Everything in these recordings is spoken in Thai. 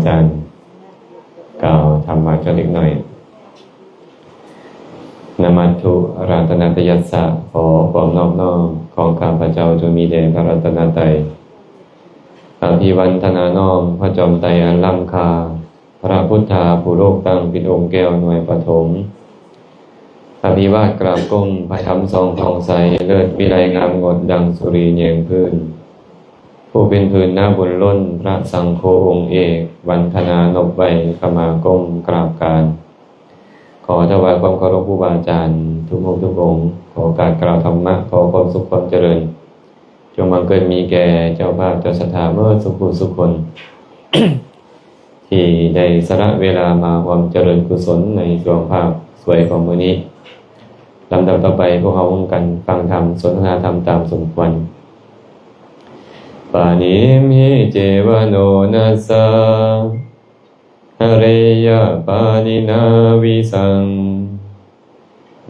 อาจารย์กล่าวธรรมะกันเล็กหน่อยนามัตถุรัตนตยัสสะขอความนอบน้อมของข้าพเจ้าจงมีแด่พระรัตนตรัยอภิวันทนาน้อมพระจอมไตรอันล้ำค่าพระพุทธาผู้โลกตั้งเป็นองค์แก้วหน่วยปฐมอภิวาทกราบก้มพระธรรมทรงทองใสเลิศวิไลงามงดดังสุรีแยงพื้นผู้เป็นพื้นหน้าบุญล้นพระสังโฆองค์เอกวันธนานบไว้ขมาก้มกราบการขอถวายความเคารพครูบาอาจารย์ทุกองค์ทุกองค์ขอการกล่าวธรรมะขอความสุขความเจริญจงบังเกิดมีแก่เจ้าภาพเจ้าศรัทธาเมื่อสุขุสุขคน ที่ได้สละเวลามาความเจริญกุศลในช่วงภาพสวยของมื้อนี้ลำดับต่อไปพวกเรากันฟังธรรมสนทนาธรรมตามสมควรปานิมิเจวโนนัสสะหะเรยะปานินาวิสัง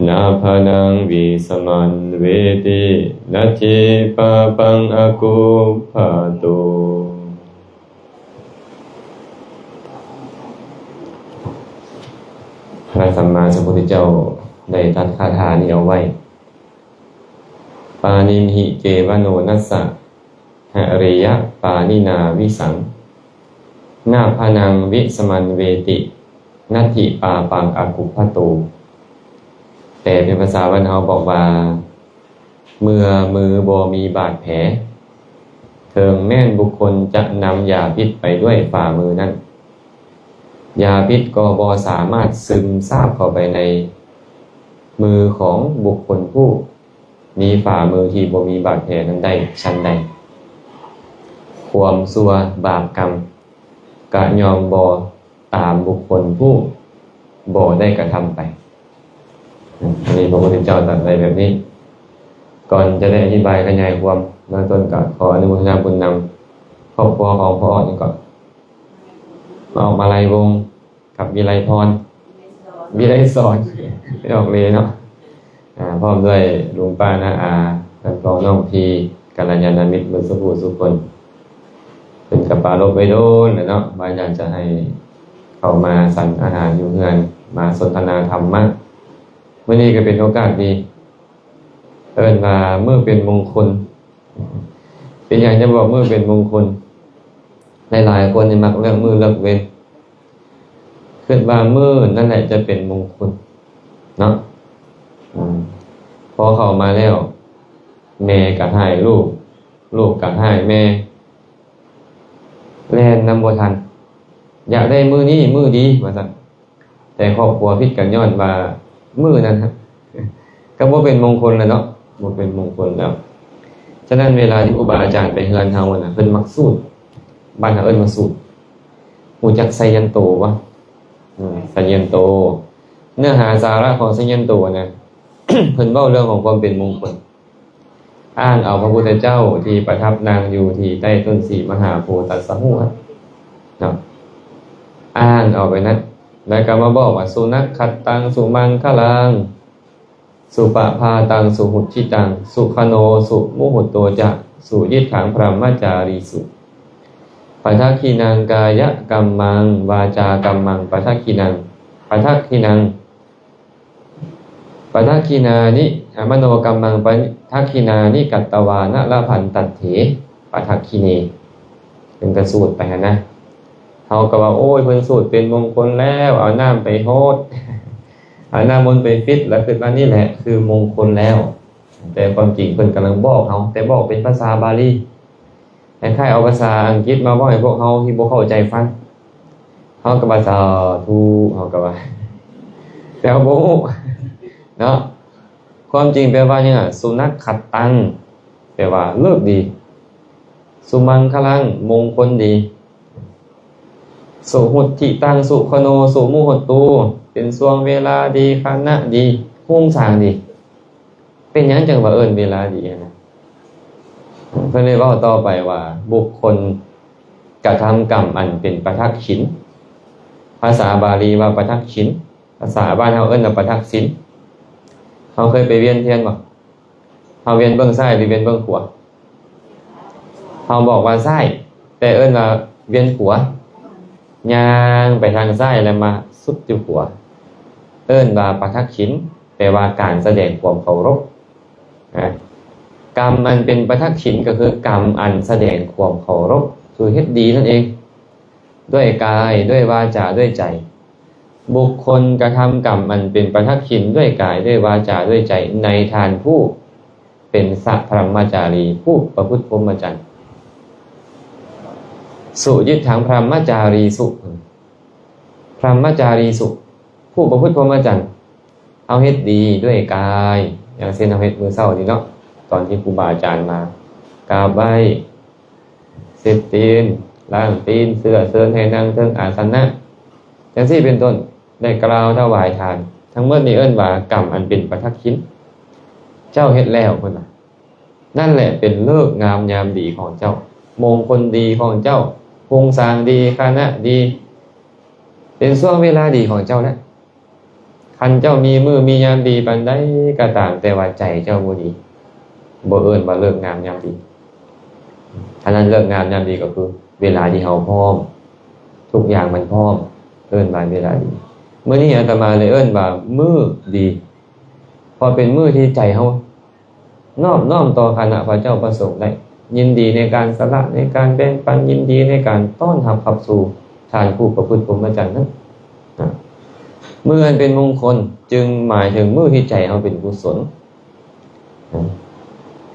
นาภานังวิสมันเวตินัจจิปะปังอกุภาโตพระสัมมาสัมพุทธเจ้าได้ตรัสคาถานี้เอาไว้ปานิมหิเจวโนนัสสะหะเรยะปานินาวิสังนาภานังวิสมันเวตินัตถิปาปังอกุภโตแต่เป็นภาษาบ้านเฮาบอกว่าเมื่อมือบ่มีบาดแผลเถิงแม่นบุคคลจะนำยาพิษไปด้วยฝ่ามือนั้นยาพิษก็บ่สามารถซึมซาบเข้าไปในมือของบุคคลผู้มีฝ่ามือที่บ่มีบาดแผลนั้นได้ชั้นใดความชั่วบาปกรรมกะยอมบ่ตามบุคคลผู้บ่ได้กระทำไปอันนี้พระพุทธเจ้าตรัสไว้แบบนี้ก่อนจะได้อธิบายขยายความเริ่มต้นก็ขออนุโมทนาบุญนำครอบครัวของพ่อนี่ก่อนออกมาลัยวงศ์กับวิไลพรวิไลสอนไม่ออกเลยเนาะพร้อมด้วยลุงป้าน้าอาท่านพ่อน้องพีกัลยาณมิตรบุญสุภูสุคนเป็นกับปลาลบไว้โดนเนาะบางอย่างจะให้เข้ามาสั่งอาหารอยู่เฮือนมาสนทนาธรรมะวันนี้ก็เป็นโอกาสดีเอิ้นว่าเมื่อเป็นมงคลเป็นอย่างจะบอกเมื่อเป็นมงคลหลายๆคนมักเรื่องมือเลิกเว้นคิดว่ามือนั่นแหละจะเป็นมงคลเนาะพอเข้ามาแล้วแม่ก็ให้ลูกลูกก็ให้แม่แล่นนำบ่ทันอยากได้มือนี้มือดีว่าซั่นแต่ครอบครัวผิดกันย้อนว่ามือนั้นก็บ่เป็นมงคลแล้วเนาะบ่เป็นมงคลแล้วฉะนั้นเวลาที่ครูบาอาจารย์ไปเฮือนเฮาน่ะเพิ่นมักสูตรบ้านเฮาเอิ้นว่าสูตรรู้จักไสยันโตบ่ไสยันโตเนื้อหาสาระของไสยันโตนะ เพิ่นเว้าเรื่องของความเป็นมงคลอ้างเอาพระพุทธเจ้าที่ประทับนั่งอยู่ที่ใต้ต้นสีมหาโพธิ์ตัสสะหูเนาะอ้างเอาไปนั้นแล้วก็มาบอกว่าสุนัขขัดตังสุมังคลังสุปะพาตังสุหุชิตังสุขโนสุมุหุตโตจะสุยิทธังพรหมจารีสุปทักขินังกายกัมมังวาจากัมมังปทักขินังปทักขินังปทักขินานิมโนกัมมังปทักขินานิกัตตวานะละพันตัตเถปทักขิเนเป็นกระสูตรไปนะเขาก็ว่าโอ้ยเพิ่นสูตรเป็นมงคลแล้วเอาน้ำไปโฮดเอาน้ำมนต์ไปฟิตแล้วคือว่านี่แหละคือมงคลแล้วแต่ความจริงเพิ่นกำลังบอกเขาแต่บอกเป็นภาษาบาลีคล้ายๆเอาภาษาอังกฤษมาบอกให้พวกเขาที่บ่เข้าใจฟังเขาก็ภาษาทูเขาก็ว่าแต่เขาบ่ฮู้เนาะความจริงแปลว่าเนี่ยสุนัขขัดตังแปลว่าเลิกดีสุมังคลังมงคลดีสุหุติตังสุขโนสุมุหตูเป็นช่วงเวลาดีคณะดีหุ่งสร้างดีเป็นหยังจังว่าเอิ้นเวลาดีนะเพิ่นเลยเว้าต่อไปว่าบุคคลกระทำกรรมอันเป็นปทักขิณภาษาบาลีว่าปทักขิณภาษาบ้านเฮาเอิ้นว่าปทักษิณเฮาเคยไปเวียนเทียนบ่เฮาเวียนเบื้องซ้ายหรือเวียนเบื้องขวาเฮาบอกว่าซ้ายแต่เอิ้นว่าเวียนขวา ย่างไปทางซ้ายแล้วมาสุดอยู่หัวเอิ้นว่าปทักขิณแปลว่าการแสดงความเคารพนะกรรมอันเป็นปทักขิณก็คือกรรมอันแสดงความเคารพคือเฮ็ดดีนั่นเองด้วยกายด้วยวาจาด้วยใจบุคคลกระทำกรรมอันเป็นปทักขิณด้วยกายด้วยวาจาด้วยใจในทานผู้เป็นสัพพมจารีผู้ประพฤติพรหมจรรย์สุยิถังพรหมจารีสุพรหมจารีสุผู้ประพฤติพรหมจรรย์เอาเฮ็ดดีด้วยกายอย่างเช่นเอาเฮ็ดมือเศร้านี่เนาะตอนที่ครูบาอาจารย์มากราบไหว้เช็ดตีนล้างตีนเสื้อเสื้อให้นั่งเทิงอาสนะอย่างที่เป็นต้นได้กล่าวถวายทานทั้งหมดนี้เอิ้นว่ากรรมอันเป็นปทักขิณเจ้าเฮ็ดแล้วพุ่นน่ะนั่นแหละเป็นฤกษ์งามยามดีของเจ้ามงคลดีของเจ้าพงสร้างดีคณะดีเป็นช่วงเวลาดีของเจ้าแล้วคันเจ้ามีมือมียามดีปานใดก็ตามแต่ว่าใจเจ้าบ่ดีบ่เอิ้นว่าฤกษ์งามยามดีอันนั้นฤกษ์งามยามดีก็คือเวลาที่เฮาพร้อมทุกอย่างมันพร้อมเอิ้นว่าเวลาดีมื้อนี้อาตมาเลยเอิ้นว่ามื้อดีพอเป็นมื้อที่ใจเฮานอบน้อมต่อคณะพระเจ้าประสงค์ได้ยินดีในการสละในการแบ่งปันยินดีในการต้อนรับขับสู่ทานผู้ประพฤติพรหมจรรย์นั้นมื้ออันเป็นมงคลจึงหมายถึงมื้อที่ใจเฮาเป็นกุศล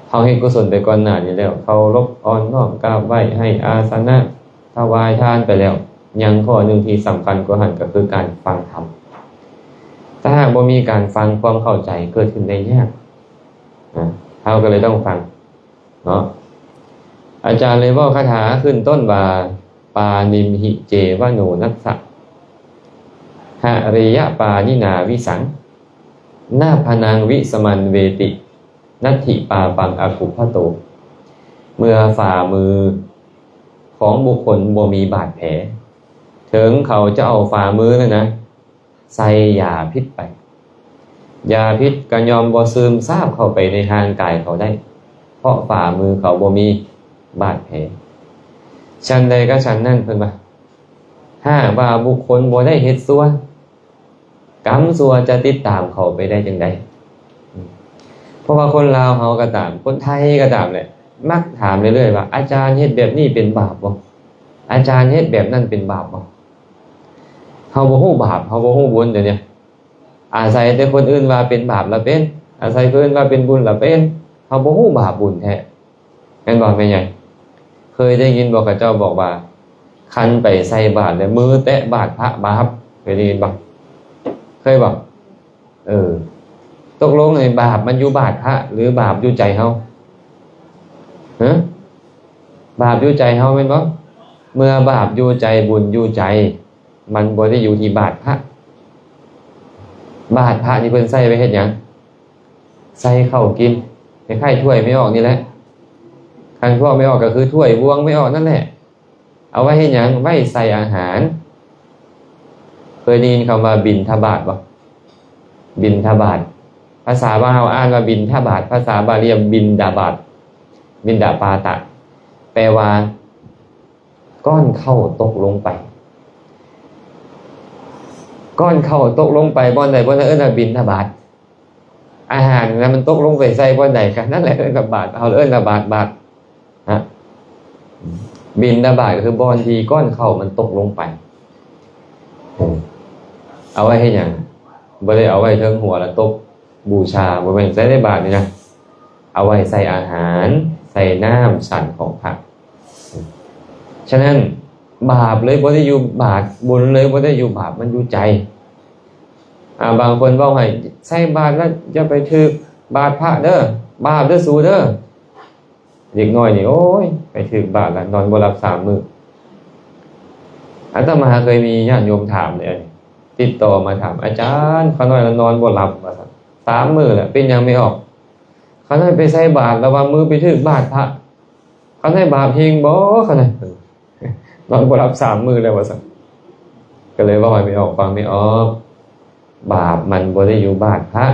เฮาเฮ็ดกุศลไปก่อนหน้านี้แล้วเคารพอ่อนน้อมกราบไหว้ให้อาสนะถวายทานไปแล้วยังข้อหนึ่งที่สำคัญกว่าหันก็คือการฟังธรรมถ้าหากบ่มีการฟังความเข้าใจเกิดขึ้นได้ยากเราก็เลยต้องฟังเนาะอาจารย์เลยว่าคาถาขึ้นต้นว่าปานิมหิเจวโนนัสสะหะเรยะปานินาวิสังนาพนังวิสมันเวตินัตถิปาปังอคุพโตเมื่อฝ่ามือของบุคคลบ่มีบาดแผลถึงเขาจะเอาฝ่ามือนั่นนะใส่ยาพิษไปยาพิษก็ยอมบ่ซึมซาบเข้าไปในร่างกายเขาได้เพราะฝ่ามือเขาบ่มีบาดแผลฉันใดก็ฉันนั่นเพิ่นว่าถ้าว่าบุคคลบ่ได้เฮ็ดชั่วกรรมชั่วจะติดตามเขาไปได้จังได๋เพราะว่าคนลาวเฮาก็ตามคนไทยก็ตามแหละมักถามเรื่อยๆว่าอาจารย์เฮ็ดแบบนี้เป็นบาปบ่อาจารย์เฮ็ดแบบนั้นเป็นบาปบ่เฮาบ่ฮู้บาปเฮาบ่ฮู้บุญเดี๋ยวนี้อาศัยแต่คนอื่นว่าเป็นบาปละเป็นอาศัยเพิ่นว่าเป็นบุญละเป็นเฮาบ่ฮู้บาปบุญแท้แม่นบ่แม่นหยังเคยได้ยินบ่เขาเจ้าบอกว่าคันไปใส่บาตรแล้วมือแตะบาตรพระบาปเคยได้ยินบ่เคยบ่ตกลงในบาปมันอยู่บาตรพระหรือบาปอยู่ใจเฮาฮะบาปอยู่ใจเฮาแม่นบ่เมื่อบาปอยู่ใจบุญอยู่ใจมันบ่ได้อยู่ที่บาตรพระบาตรพระนี่เพิ่นใส่ไว้เฮ็ดหยังใส่ข้าวกินคล้ายๆถ้วยไม่ออกนี่แหละคันพวกไม่ออกก็คือถ้วยบวงไม่ออกนั่นแหละเอาไว้เฮ็ดหยังไว้ใส่อาหารเคยได้ยินคำว่าบิณฑบาตบ่บิณฑบาตภาษาบ้านเฮาอ่านว่าบิณฑบาตภาษาบาลีบิณฑบาตบิณฑปาตะแปลว่าก้อนข้าวตกลงไปก้อนข้าวตกลงไปบ่อนใดบ่อนนั้นเอิ้นว่าบิณฑบาตอาหารนั้นมันตกลงไปใส่บ่อนใดกันนั่นแหละเอิ้นกับบาตเฮาเอิ้นว่าบาตฮะบิณฑบาตก็คือบ่อนที่ก้อนข้าวมันตกลงไปเอาไว้เฮ็ดหยังบ่ได้เอาไว้เทิงหัวแล้วตกบูชาบ่แม่นใส่ในบาตรนี่นะเอาไว้ใส่อาหารใส่น้ำฉันของพระฉะนั้นบาปเลยบ่ได้อยู่บาปบุญเลยบ่ได้อยู่บาปมันอยู่ใจบางคนเว้าให้ใส่บาตรแล้วอย่าไปถือบาตรพระเด้อบาปเด้อสู้เด้อเด็กน้อยนี่โอ้ยไปถือบาตรแล้วนอนบ่หลับ3มื้ออาตมาเคยมีญาติโยมถามเลยติดต่อมาถามอาจารย์เขาน้อยแล้วนอนบ่หลับว่าซั่น3มื้อแล้วเป็นหยังไม่ออกเขาน้อยไปใส่บาตรระวังมือไปถือบาตรพระเขาน้อยบาปเฮงบ่เขาน้อยนอนบ่หลับ3มื้อแล้วว่าซั่นก็เลยว่าไม่ออกฟังไม่ออกบาปมันบ่ได้อยู่บาตรพระ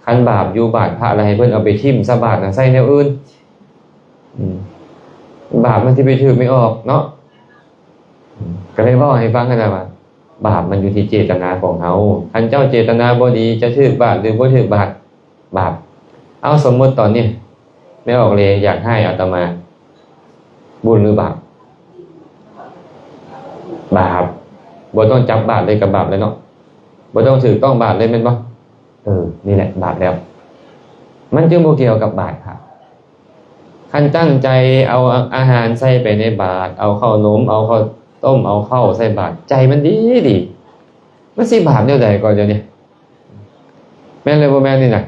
คันบาปอยู่บาตรพระอะไรให้เพิ่นเอาไปทิ่มซะบาตรน่ะใส่แนวอื่นบาปมันสิไปถือไม่ออกเนาะ ก็เลยว่าให้ฟังกันนะว่าบาปมันอยู่ที่เจตนาของเฮาคันเจ้าเจตนาบ่ดีจะถือบาปหรือบ่ถือบาปเอาสมมติตอนนี้แม่ออกเลยอยากให้อาตมาบุญหรือบาปบ่ต้องจับบาปเลยกับบาปเลยเนาะบ่ต้องถือต้องบาปเลยแม่นบ่นี่แหละบาปแล้วมันจึงบ่เกี่ยวกับบาปครับคันตั้งใจเอาอาหารใส่ไปในบาตรเอาข้าวนมเอาข้าวต้มเอาข้าวใส่บาตรใจมันดีมันสิบาปเดียวใดก่อนเดี๋ยวนี้แม่นเลยบ่แม่นนี่น่ะ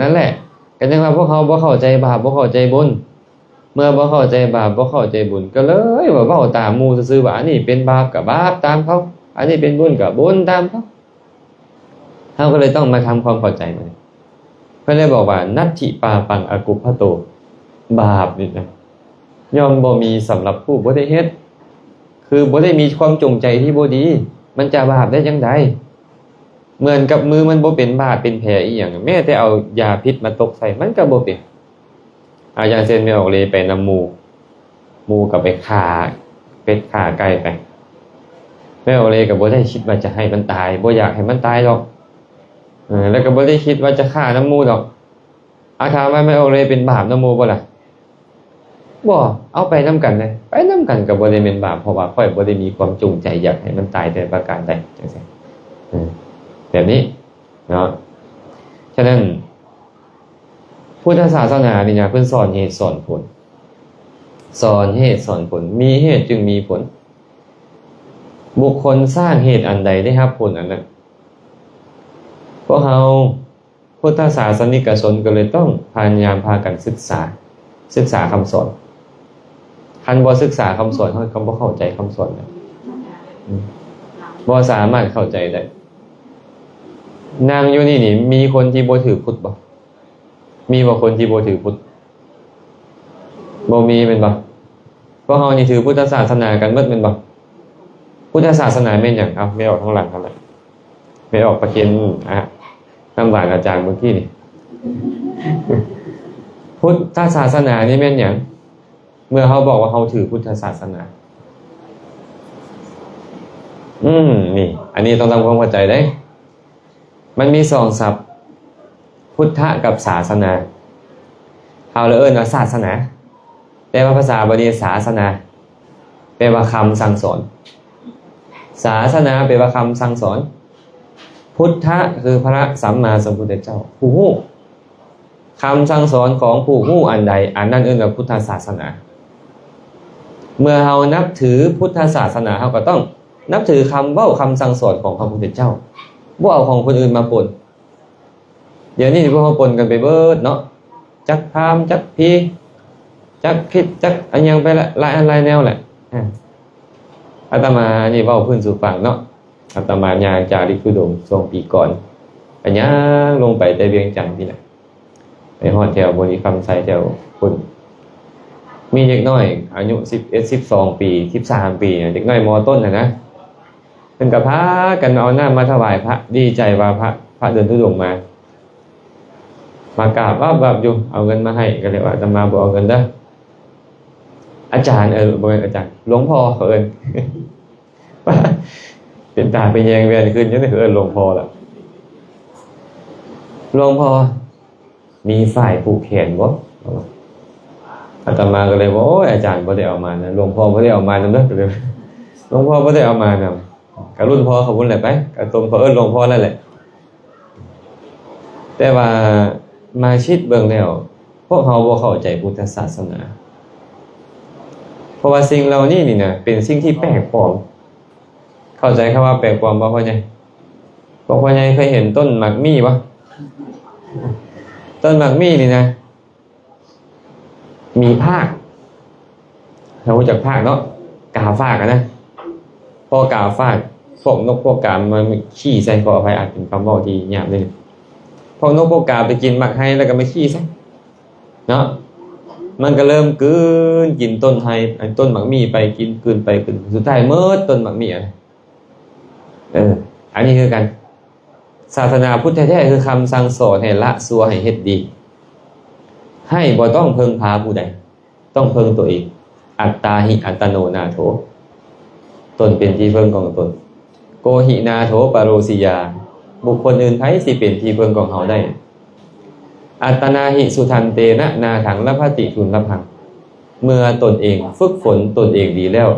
นั่นแหละก็จังว่าพวกเขาบ่เข้าใจบาปบ่เข้าใจบุญเมื่อบ่เข้าใจบาปบ่เข้าใจบุญก็เลยว่าเว้าตามหมู่ซื่อๆว่าอันนี้เป็นบาปก็บาปตามเขาอันนี้เป็นบุญก็บุญตามเขาเฮาก็เลยต้องมาทำความเข้าใจมันเพิ่นเลยบอกว่านัตถิปาปังอกุปพโตบาปนี่นะย่อมบ่มีสำหรับผู้บ่ได้เฮ็ดคือบ่ได้มีความจงใจที่บ่ดีมันจะบาปได้จังไดเหมือนกับมือมันบ่เป็นบาดเป็นแผลอีหยังแม้แต่เอายาพิษมาตกใส่มันก็บ่เป็นอย่างเช่นแม่ออกเลยไปนำหมู่ก็ไปฆ่าเป็ดฆ่าไก่ไปแม่ออกเลยก็บ่ได้คิดว่าจะให้มันตายบ่อยากให้มันตายหรอกแล้วก็บ่ได้คิดว่าจะฆ่าน้ำหมู่ดอกถามว่าแม่ออกเลยเป็นบาปน้ำหมู่บ่ล่ะบ่เอาไปนำกันเลยไปนำกันก็บ่ได้เป็นบาปเพราะว่าค่อยบ่ได้มีความจงใจอยากให้มันตายแต่ประการใดจังซี่แบบนี้เนาะฉะนั้นพุทธศาสนานี่นะเพิ่นสอนเหตุสอนผลสอนเหตุสอนผลมีเหตุจึงมีผลบุคคลสร้างเหตุอันใดได้รับผลอันนั้นพวกเราพุทธศาสนิกชนก็เลยต้องพยายามพากันศึกษาคำสอนคันบ่ศึกษาคำสอนเขาก็บ่เข้าใจคำสอนนะบ่สามารถเข้าใจได้นางอยู่นี่มีคนที่บ่ถือพุทธบ่มีบ่คนที่บ่ถือพุทธบ่มีแม่นบ่พวกเฮานี่ถือพุทธศาสนากันหมดแม่นบ่พุทธศาสนาแม่นหยังไม่ออกข้างหลังกันแล้วไม่ออกประเคนน้ำหวานอาจารย์เมื่อกี้นี่พุทธศาสนานี่แม่นหยังเมื่อเขาบอกว่าเขาถือพุทธศาสนานี่อันนี้ต้องทำความเข้าใจได้มันมี2ศัพท์พุทธะกับศาสนาเอาเลยว่าศาสนาแปลว่าภาษาบาลีศาสนาแปลว่าคำสั่งสอนศาสนาแปลว่าคำสั่งสอนพุทธะคือพระสัมมาสัมพุทธเจ้าผู้รู้คำสั่งสอนของผู้รู้อันใดอันนั้นเรียกว่าพุทธศาสนาเมื่อเรานับถือพุทธศาสนาเราก็ต้องนับถือคำเว้าคำสั่งสอนของพระพุทธเจ้าบ่เอาของคนอื่นมาปนเดี๋ยวนี้พวกเขาปนกันไปเบิดเนาะจักพราหมณ์จักพีจักคิดจักอันยังไปละหลายแนวแหละอาตมานี่เว้าพื้นสู่ฟังเนาะอาตมาญาจาริกธุดงค์ช่วงปีก่อนอันยังลงไปแต่เวียงจันทน์นี่แหละไปฮอดแถวบริคำไซแถวพุ่นมีเด็กน้อยอายุ11 12ปี13ปีเด็กน้อยม.ต้นนะเพิ่นก็พากันเอาน้ำมาถวายพระดีใจว่าพระเดินธุดงค์มากราบว่าอยู่เอาเงินมาให้ก็เลยว่าอาตมาบ่เอาเงินเด้ออาจารย์บ่แม่นอาจารย์หลวงพ่อเขาเอิ้นเป็นตาเป็นแยงเวียนขึ้นจังได๋เอิ้นหลวงพ่อล่ะหลวงพ่อมีฝ่ายผูกแขนบ่อาตมาก็เลยว่าโอ้ยอาจารย์บ่ได้เอามานะหลวงพ่อบ่ได้เอามานำเด้อเลยหลวงพ่อบ่ได้เอามานำก็รุ่นพ่อเขาพุ่นแหละไปก็ตรงเขาเอิ้นหลวงพ่อนั่นแหละแต่ว่ามาคิดเบิ่งแล้วพวกเฮาบ่เข้าใจพุทธศาสนาเพราะว่าสิ่งเหล่านี้นี่นะเป็นสิ่งที่แปลกปลอมเข้าใจคำว่าแปลกปลอมบ่พ่อใหญ่พ่อใหญ่เคยเห็นต้นหมากมี่บ่ต้นหมากมี่นี่นะมีภาคเรารู้จักภาคเนาะกาฝากนะพอกาฝากพวกนกพวกกามันขี้ใส่ขออภัยอาจเป็นคำเว้าที่หยาบเลยพอนกพวกกาไปกินหมากไห้แล้วก็ไม่ขี้ซะเนาะมันก็เริ่มกลืนกินต้นไห้ต้นหมากมี่ไปกินกลืนไปกลืนสุดท้ายเมิดต้นหมากมี่อันนี้คือกันศาสนาพุทธแท้ๆคือคำสั่งสอนให้ละชั่วให้เฮ็ดดีให้บ่ต้องเพิ่งพาผู้ใดต้องเพิ่งตัวเองอัตตาหิอัตโนนาโถ ตนเป็นที่พึ่งของตนโกหินาโถปโรสิยาบุคคลอื่นไผสิเป็นที่พึ่งของเขาได้อัตตนาหิสุทันเตนะนาถังละภติทุนละพังเมื่อตนเองฝึกฝนตนเองดีแล้ว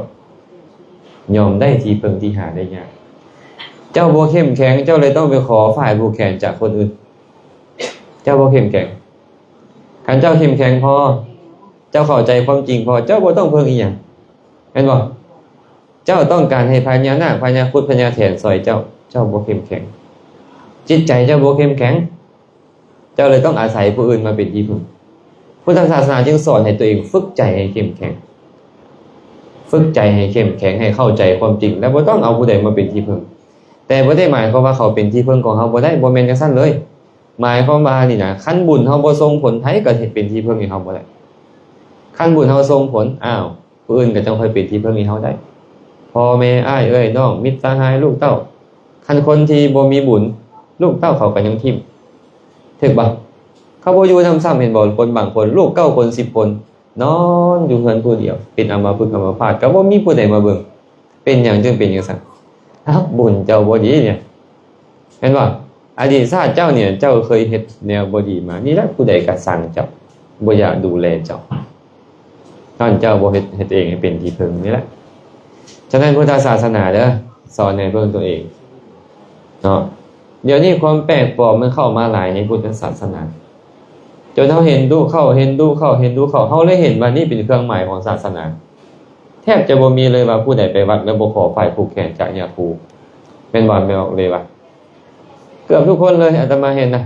ยอมได้ที่พึ่งที่หาได้ยากเจ้าบ่เข้มแข็งเจ้าเลยต้องไปขอฝ่ายผู้แข็งจากคนอื่นเจ้าบ่เข้มแข็งคันเจ้าเข้มแข็งพอเจ้าเข้าใจความจริงพอเจ้าบ่ต้องเพิ่งอีหยังเห็นบ่เจ้าต้องการให้พญานาคพญาครุฑพญาแถนซอยเจ้าบ่เข้มแข็งจิตใจเจ้าบ่เข้มแข็งเจ้าเลยต้องอาศัยผู้อื่นมาเป็นที่พึ่งพุทธศาสนาจึงสอนให้ตัวเองฝึกใจให้เข้มแข็งฝึกใจให้เข้มแข็งให้เข้าใจความจริงแล้วบ่ต้องเอาผู้ใดมาเป็นที่พึ่งแต่บ่ได้หมายความว่าเขาเป็นที่พึ่งของเฮาบ่ได้บ่แม่นจังซั่นเลยหมายความว่านี่นะคันบุญเฮาบ่ส่งผลไผก็เฮ็ดเป็นที่พึ่งให้เฮาบ่ได้คันบุญเฮาส่งผลผู้อื่นก็จังค่อยเป็นที่พึ่งให้เฮาได้พ่อแม่อ้ายเอ้ยน้องมิตรสหายลูกเต้าคันคนที่บ่มีบุญลูกเต้าเขาก็ยังทิ่มถึกบ่เขาบ่อยู่นำซ้ำเห็นบ่คนบางคนลูก9คน10คนนอนอยู่เฮือนผู้เดียวเป็นอัมพฤกษ์อัมพาตก็บ่มีผู้ใดมาเบิ่งเป็นหยังจึงเป็นจังซั่นบุญเจ้าบ่ดีเนี่ยเห็นบ่อดีตชาติเจ้าเนี่ยเจ้าเคยเฮ็ดแนวบ่ดีมานี่แหละผู้ใดก็สั่งเจ้าบ่อยากดูแลเจ้าท่านเจ้าบ่เฮ็ดเองให้เป็นที่พึ่งนี่แหละฉะนั้นพุทธศาสนาเด้อสอนให้เบิ่งตัวเองเนาะเดี๋ยวนี้ความแปลกปลอมมันเข้ามาหลายในพุทธศาสนาจนเฮาเห็นดูเข้าเฮาเลยเห็นว่านี่เป็นเครื่องหมายของศาสนาแทบจะบ่มีเลยว่าผู้ใดไปวัดแล้วบ่ขอฝ่ายผูกแขนจากญาติผู้เป็นบ่ไม่ออกเลยว่าเกือบทุกคนเลยอาตมาเห็นนะ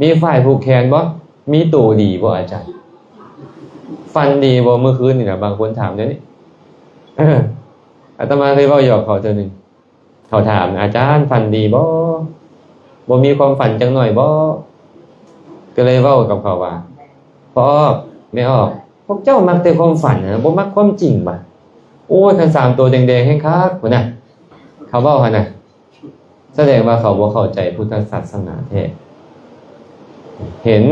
มีฝ่ายผูกแขนบ่มีตู่ดีบ่อาจารย์ฟันดีบ่เมื่อคืนนี่นะบางคนถามเดี๋ยวนี้อาตมาเคยเว้าหยอกเขาเทื่อนึงเขาถามอาจารย์ฟันดีบ่มีความฝันจังหน่อยบ่ก็เลยเว้ากับเขาว่าพอไม่ออกพวกเจ้ามักแต่ความฝันนะบ่มักความจริงบ่โอ้ยคัน3ตัวแดงๆแห้งคักพุ่นน่ะเขาเว้าหั่นน่ะแสดงว่าเขาบ่เข้าใจพุทธศาสนาแท้เห็น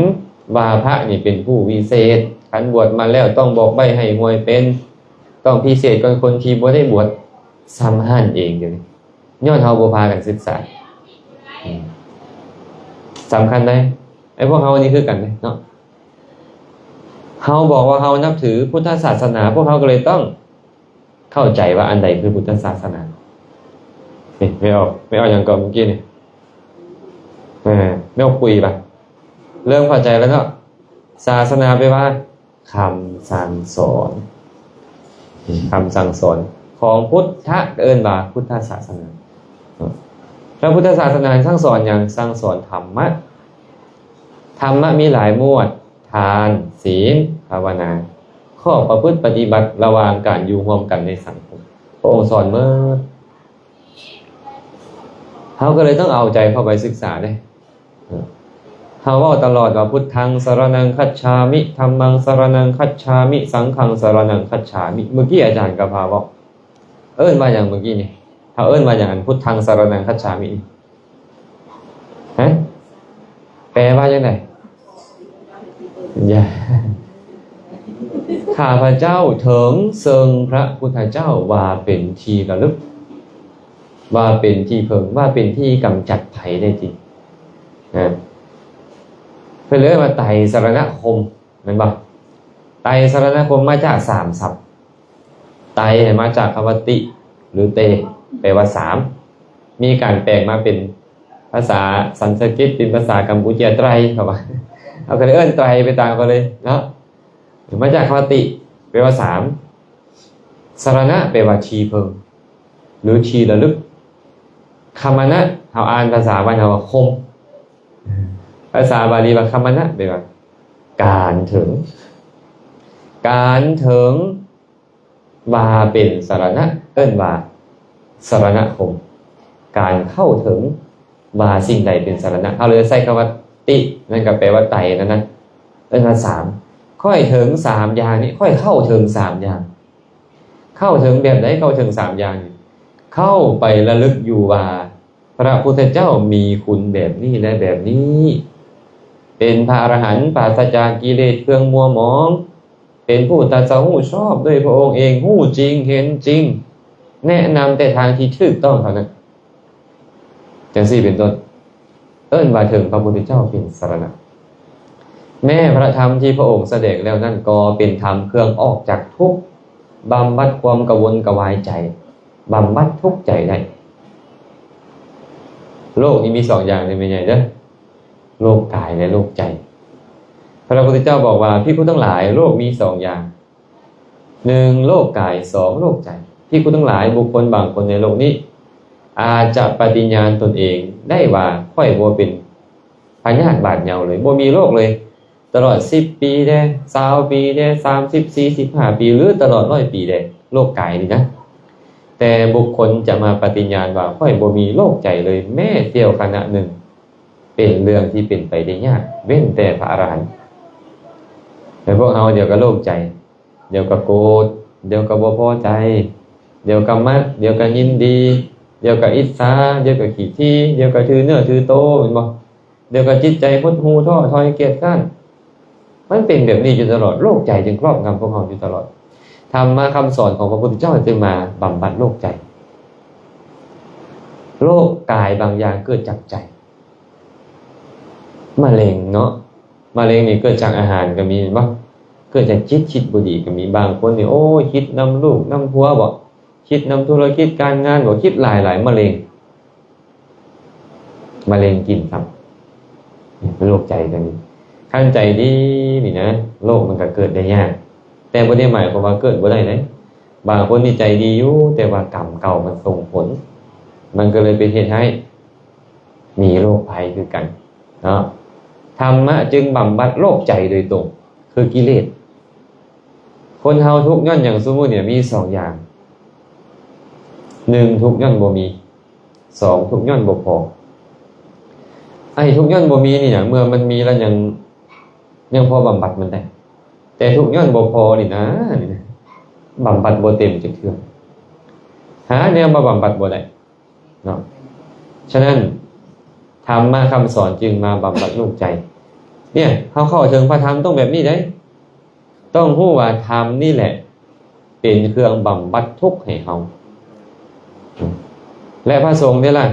ว่าพระนี่เป็นผู้วิเศษคันบวชมาแล้วต้องบอกใบ้ให้หวยเป็นต้องพิเศษกว่าคนที่บ่ได้บวชซ้ำหั่นเองเดี๋ยวนี้ย้อนเฮาบ่พากันศึกษาสำคัญได้ไอ้พวกเฮานี่คือกันเนาะเฮาบอกว่าเฮานับถือพุทธศาสนาพวกเฮาก็เลยต้องเข้าใจว่าอันใดคือพุทธศาสนาไม่ออกอย่างก่อนเมื่อกี้นี่ไม่ออกคุยป่ะเริ่มเข้าใจแล้วเนาะศาสนาแปลว่าคำสั่งสอนของพุทธะเอิ้นว่าพุทธศาสนาแล้วพุทธศาสนาสั่งสอนอย่างสั่งสอนธรรมะมีหลายหมวดทานศีลภาวนาข้อประพฤติปฏิบัติระหว่างการอยู่ร่วมกันในสังคมพระองค์สอนเมื่อเขาก็เลยต้องเอาใจเข้าไปศึกษาได้เขาว่าตลอดว่าพุทธังสรณังคัจฉามิธัมมังสรณังคัจฉามิสังฆังสรณังคัจฉามิเมื่อกี้อาจารย์ก็พาบอกเอิ้นมาอย่างเมื่อกี้นี่เขาเอิ้นมาอย่างอันพุทธังสรณังคัจฉามิแปลว่าจังได๋ข้าพเจ้าถึงเซิงพระพุทธเจ้าว่าเป็นที่ระลึกว่าเป็นที่เพิงว่าเป็นที่กำจัดภัยได้จริงเพื่อเรียกว่าไตรสรณคมนั่นบ่ไตรสรณคมมาจาก3ศัพท์ไตรมาจากคำว่าติหรือเตแปลว่า3มีการแปลงมาเป็นภาษาสันสกฤตเป็นภาษากัมพูชาไตรครับว่าเอาก็เลยเอิ้นไตรไปตามกันเลยเนาะมาจากคำว่าติแปลว่า3สรณะแปลว่าชีเพิงหรือชีระลึกคัมมนะเฮาอ่านภาษาบ้านเฮาว่าคมภาษาบาลีว่าคัมมนะแปลว่าการถึงว่าเป็นสรณะเอิ้นว่าสรณคมการเข้าถึงว่าสิ่งใดเป็นสรณะเอาเลยใส่คำว่าตินั่นก็แปลว่าไตนั่นนะเอิ้นว่า3ค่อยถึง3อย่างนี้ค่อยเข้าถึง3อย่างเข้าถึงแบบไหนเข้าถึง3อย่างเข้าไประลึกอยู่ว่าพระพุทธเจ้ามีคุณแบบนี้และแบบนี้เป็นพระอรหันต์ปราศจากกิเลสเครื่องมัวหมองเป็นผู้ตรัสรู้ชอบด้วยพระองค์เองรู้จริงเห็นจริง แนะนำแต่ทางที่ถูกต้องเท่านั้นจังซี่เป็นต้นเอิ้นว่าถึงพระพุทธเจ้าเป็นสรณะแม้พระธรรมที่พระองค์แสดงแล้วนั่นก็เป็นธรรมเครื่องออกจากทุกข์บำบัดความกระวนกระวายใจบำบัดทุกข์ใจได้โลกนี้มีสองอย่างเลยเป็นไงเด้อโลกกายและโลกใจพระพุทธเจ้าบอกว่าภิกษุทั้งหลายโลกมีสองอย่างหนึ่งโลกกายสองโลกใจภิกษุทั้งหลายบุคคลบางคนในโลกนี้อาจจะปฏิญญาณตนเองได้ว่าค่อยบ่เป็นพญาติบาดเหาเลยบ่มีโรคเลยตลอด10ปีได้20ปีได้30 45ปีหรือตลอด100ปีได้โรคกายนี่นะแต่บุคคลจะมาปฏิญญาณว่าค่อยบ่มีโรคใจเลยแม้เสี้ยวขณะหนึ่งเป็นเรื่องที่เป็นไปได้ยากเว้นแต่พระอรหันต์แต่พวกเราเดี๋ยวก็โรคใจเดี๋ยวก็โกรธเดี๋ยวก็บ่พอใจเดี๋ยวก็มักเดี๋ยวก็ยินดีเดี๋ยวก็อิจฉาเดี๋ยวก็ขี้ที่เดี๋ยวก็ถือเนื้อถือโตเห็นบ่เดี๋ยวก็จิตใจหดหู่ท้อถอยเกียจคร้านมันเป็นแบบนี้อยู่ตลอดโรคใจจึงครอบงำพวกเราอยู่ตลอดธรรมะคำสอนของพระพุทธเจ้าจึงมาบำบัดโรคใจโรคกายบางอย่างเกิดจากใจมะเร็งเนาะมะเร็งนี่เกิดจากอาหารก็มีเห็นบ่เกิดจากจิตคิดบ่ดีก็มีบางคนนี่โอ้ยคิดนำลูกนำผัวบ่คิดนำธุรกิจการงานบ่คิดหลายๆมะเร็งกินครับโรคใจก็มีขั้นใจดีนี่นะโรคมันก็เกิดได้ยากแต่บ่ได้หมายความว่าเกิดบ่ได้นะบางคนนี่ใจดีอยู่แต่ว่ากรรมเก่ามันส่งผลมันก็เลยเป็นเหตุให้มีโรคภัยคือกันเนาะธรรมะจึงบำบัดโรคใจโดยตรงคือกิเลสคนเฮาทุกข์ย้อนอย่างสมมุติเนี่ยมี2อย่าง1ทุกข์ย้อนบ่มี2ทุกข์ย้อนบ่พอไอ้ทุกข์ย้อนบ่มีนี่นะเมื่อมันมีแล้วยังพอบำบัดมันได้แต่ทุกข์ย้อนบ่พอนี่นะบำบัดบ่เต็มจักเทื่อหาแนวมาบำบัดบ่ได้เนาะฉะนั้นธรรมะคำสอนจึงมาบำบัดโรคใจเนี่ยเฮาเข้าถึงพระธรรมต้องแบบนี้ได้ต้องรู้ว่าธรรมนี่แหละเป็นเครื่องบำบัดทุกข์ให้เฮาและพระสงฆ์นี่ล่ะ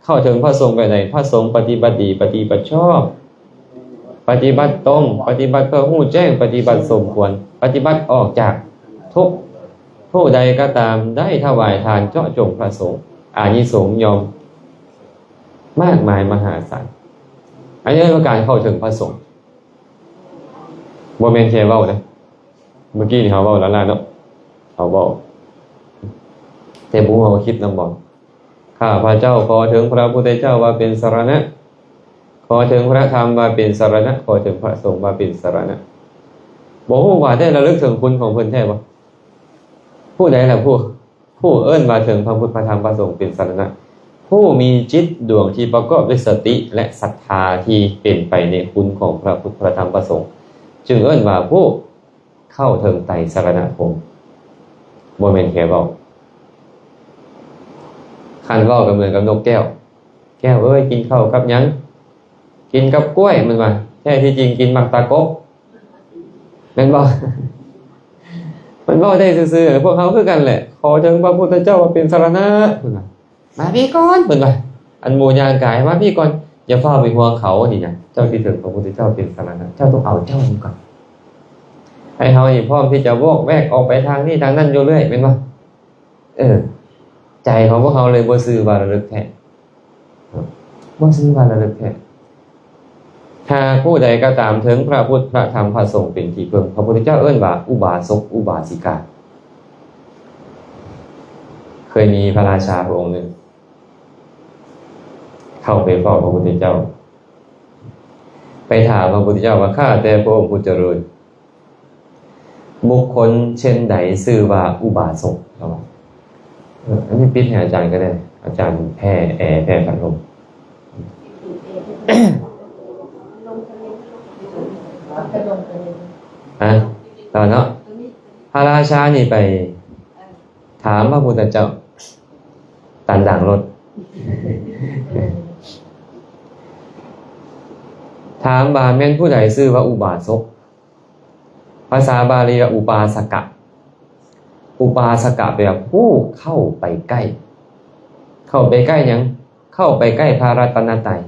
เข้าถึงพระสงฆ์ไปไหนพระสงฆ์ปฏิบัติดีปฏิบัติชอบปฏิบัติตรงปฏิบัติเพื่อรู้แจ้งปฏิบัติสมควรปฏิบัติออกจากทุกข์ผู้ใดก็ตามได้ถวายทานเจาะจงพระสงฆ์อานิสงส์ยอมมากมายมหาศาลอันนี้เป็นการเข้าถึงพระสงฆ์บ่แม่นแค่เว้านะเมื่อกี้นี่เฮาเว้าแล้วล่ะเนาะเฮาเว้าแต่ผู้เฮาคิดนำบ่ข้าพระเจ้าขอถึงพระพุทธเจ้าว่าเป็นสรณะขอถึงพระธรรมว่าเป็นสรณะขอถึงพระสงฆ์ว่าเป็นสรณะบ่ฮู้ว่าได้ระลึกถึงคุณของเพิ่นแท้บ่ผู้ใดล่ะผู้เอิ้นว่าถึงพระพุทธพระธรรมพระสงฆ์เป็นสรณะผู้มีจิตดวงที่ประกอบด้วยสติและศรัทธาที่เป็นไปในคุณของพระพุทธพระธรรมพระสงฆ์จึงเอิ้นว่าผู้เข้าถึงไตรสรณคมบ่แม่นแค่เว้าคันเว้าก็เหมือนกับนกแก้วเอ้ยกินข้าวกับหยังกินกับกล้วยมันว่าแท้ที่จริงกินมักตะกบแม่นบ่มันเว้าได้ซื่อๆพวกเฮาคือกันแหละขอถึงพระพุทธเจ้าว่าเป็นสรณะเพิ่นว่ามาพี่ก่อนเพิ่นว่าอันหมู่ย่างกายมาพี่ก่อนอย่าฟ้าไปห่วงเขานี่นะเจ้าที่ถึงพระพุทธเจ้าเป็นสรณะเจ้าต้องเอาเจ้านี่ก่อนให้เฮานี่พร้อมที่จะวอกแวกออกไปทางนี้ทางนั้นอยู่เรื่อยแม่นบ่ใจของพวกเขาเลยบ่ซื้อว่าระลึกแท้บ่ซื้อว่าระลึกแท้ถ้าผู้ใดก็ตามถึงพระพุทธพระธรรมพระสงฆ์เป็นที่พึ่งพระพุทธเจ้าเอิ้นว่าอุบาสกอุบาสิกาเคยมีพระราชาพระองค์หนึ่งเข้าไปเฝ้าพระพุทธเจ้าไปถามพระพุทธเจ้าว่าข้าแต่พระองค์ผู้เจริญบุคคลเช่นใดชื่อว่าอุบาสกครับอันนี้ปิดให้อาจารย์ก็ได้อาจารย์แพร่แอร์แพร่พัดลมตอนเนาะพระราชานี่ไปถามพระพุทธเจ้าตันดังรถถามว่าแม่นผู้ใดชื่อว่าอุบาสกภาษาบาลีอุปาสกะ อุบาสกะแปลว่าผู้เข้าไปใกล้เข้าไปใกล้หยังเข้าไปใกล้พระรัตนตรัย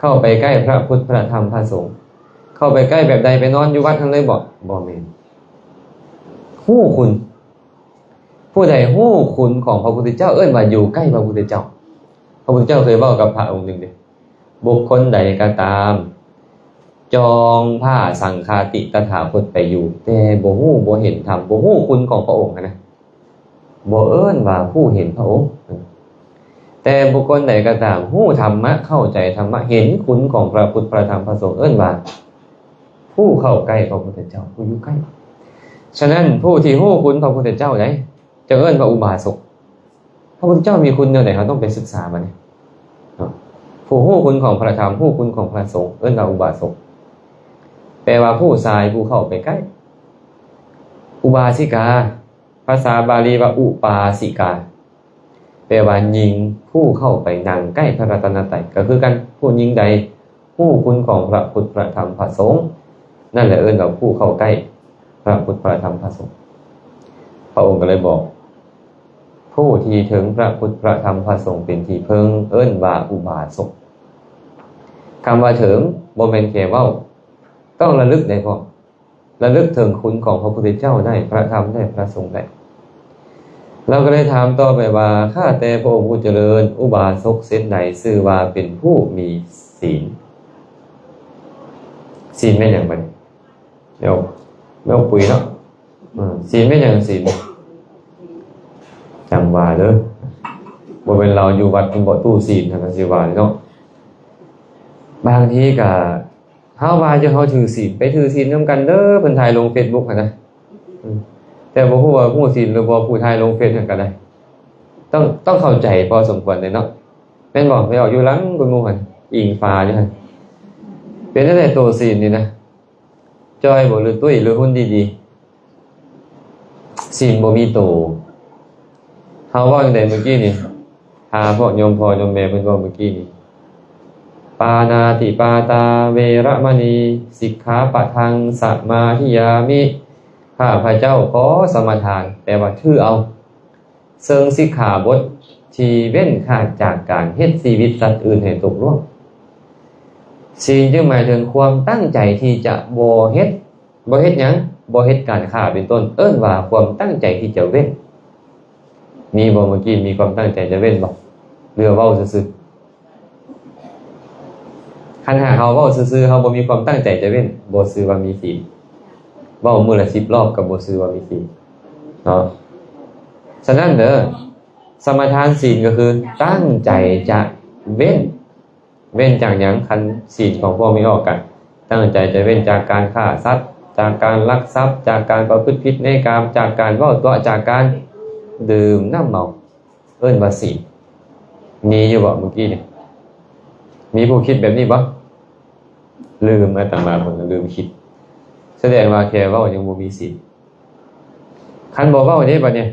เข้าไปใกล้พระพุทธพระธรรมพระสงฆ์เข้าไปใกล้แบบใดไปนอนอยู่วัดทั้งเลยบ่แม่นฮู้คุณผู้ใดฮู้คุณของพระพุทธเจ้าเอิ้นว่าอยู่ใกล้พระพุทธเจ้าพระพุทธเจ้าเคยเว้ากับพระองค์หนึ่งเด้บุคคลใดก็ตามจองผ้าสังฆาติตถาคตไปอยู่แต่บ่ฮู้บ่เห็นธรรมบ่ฮู้คุณของพระองค์นะบ่เอิ้นว่าผู้เห็นพระองค์แต่บุคคลใดก็ตามฮู้ธรรมะเข้าใจธรรมะเห็นคุณของพระพุทธพระธรรมพระสงฆ์เอิ้นว่าผู้เข้าใกล้พระพุทธเจ้าผู้อยู่ใกล้ฉะนั้นผู้ที่ฮู้คุณพระพุทธเจ้าได้จะเอิ้นว่าอุบาสกพระพุทธเจ้ามีคุณแนวไหนเราต้องไปศึกษามาเนี่ยผู้ฮู้คุณของพระธรรมฮู้คุณของพระสงฆ์เอิ้นว่าอุบาสกแปลว่าผู้ทรายผู้เข้าไปใกล้อุบาสิกาภาษาบาลีว่าอุปาสิกาแปลว่าหญิงผู้เข้าไปนั่งใกล้พระรัตนตรัยก็คือกันผู้หญิงใดผู้คุณของพระพุทธพระธรรมพระสงฆ์นั่นแหละเอิ้นว่าผู้เข้าใกล้พระพุทธพระธรรมพระสงฆ์พระองค์ก็เลยบอกผู้ที่ถึงพระพุทธพระธรรมพระสงฆ์เป็นที่พึ่งเอิ้นว่าอุบาสกคำว่าถึงบ่แม่นแค่เว้าต้องระลึกได้พอระลึกถึงคุณของพระพุทธเจ้าได้พระธรรมได้พระสงฆ์ได้เราก็เลยถามต่อไปว่าข้าแต่พระองค์ผู้เจริญอุบาสกเส้นใดชื่อว่าเป็นผู้มีศีลศีลแม่นหยังบัดเดี๋ยวไม่เอาปุ๋ยเนาะศีลแม่นหยังศีลจำว่าเด้อบ่เป็นเราอยู่วัดเป็นบ่ตู้ศีลนะสิว่าเนาะบางทีก็เฮาว่าจะเฮาถือศีลไปถือศีลนำกันเด้อเพิ่นถ่ายลง Facebook หั่นนะแต่บ่ฮู้ว่าผู้ศีลหรือบ่ผู้ถ่ายลงเฟซก็ได้ต้องเข้าใจพอสมควรเลยเนาะแม่นบ่ไปออกอยู่หลังบนหมู่หั่นอิงฟ้าอยู่หั่นเป็นจังได๋โตศีลนี่นะจอยบ่หรือตุ้ยหรือหุ่นดีๆศีลบ่มีโตเฮาว่าจังได๋เมื่อกี้นี่หาพ่อโยมพ่อโยมแม่เพิ่นเว้าเมื่อกี้นี่ปานาติปาตาเวระมณีสิกขาปะทังสมาธิยามิข้าพระเจ้าขอสมาทานแปลว่าถือเอาเซิงสิกขาบทที่เว้นขาดจากการเฮ็ดชีวิตสัตว์อื่นให้ตกล่วงศีลจึงหมายถึงความตั้งใจที่จะบ่เฮ็ดหยังบ่เฮ็ดการฆ่าเป็นต้นเอิ้นว่าความตั้งใจที่จะเว้นมีบ่เมื่อกี้มีความตั้งใจจะเว้นบ่เรือเว้าซื่อคันหาเฮาเว้าซื่อๆเฮาบ่มีความตั้งใจจะเว้นบ่ชื่อว่ามีศีลเว้ามื้อละ10รอบก็บ่ชื่อว่ามีศีลเนาะฉะนั้นเด้อสมาทานศีลก็คือตั้งใจจะเว้นจากหยังคันศีลของพวกมีออกกันตั้งใจจะเว้นจากการฆ่าสัตว์จากการลักทรัพย์จากการประพฤติผิดในกามจากการเว้าตัวจากการดื่มน้ำเมาเอิ้นว่าศีลมีอยู่บ่เมื่อกี้นี่มีผู้คิดแบบนี้บ่ลืมอาตมาเพิ่นก็ลืมคิดแสดงว่าแค่เว้ายังบ่มีศีลคันบ่เว้านี่บัดเนี่ย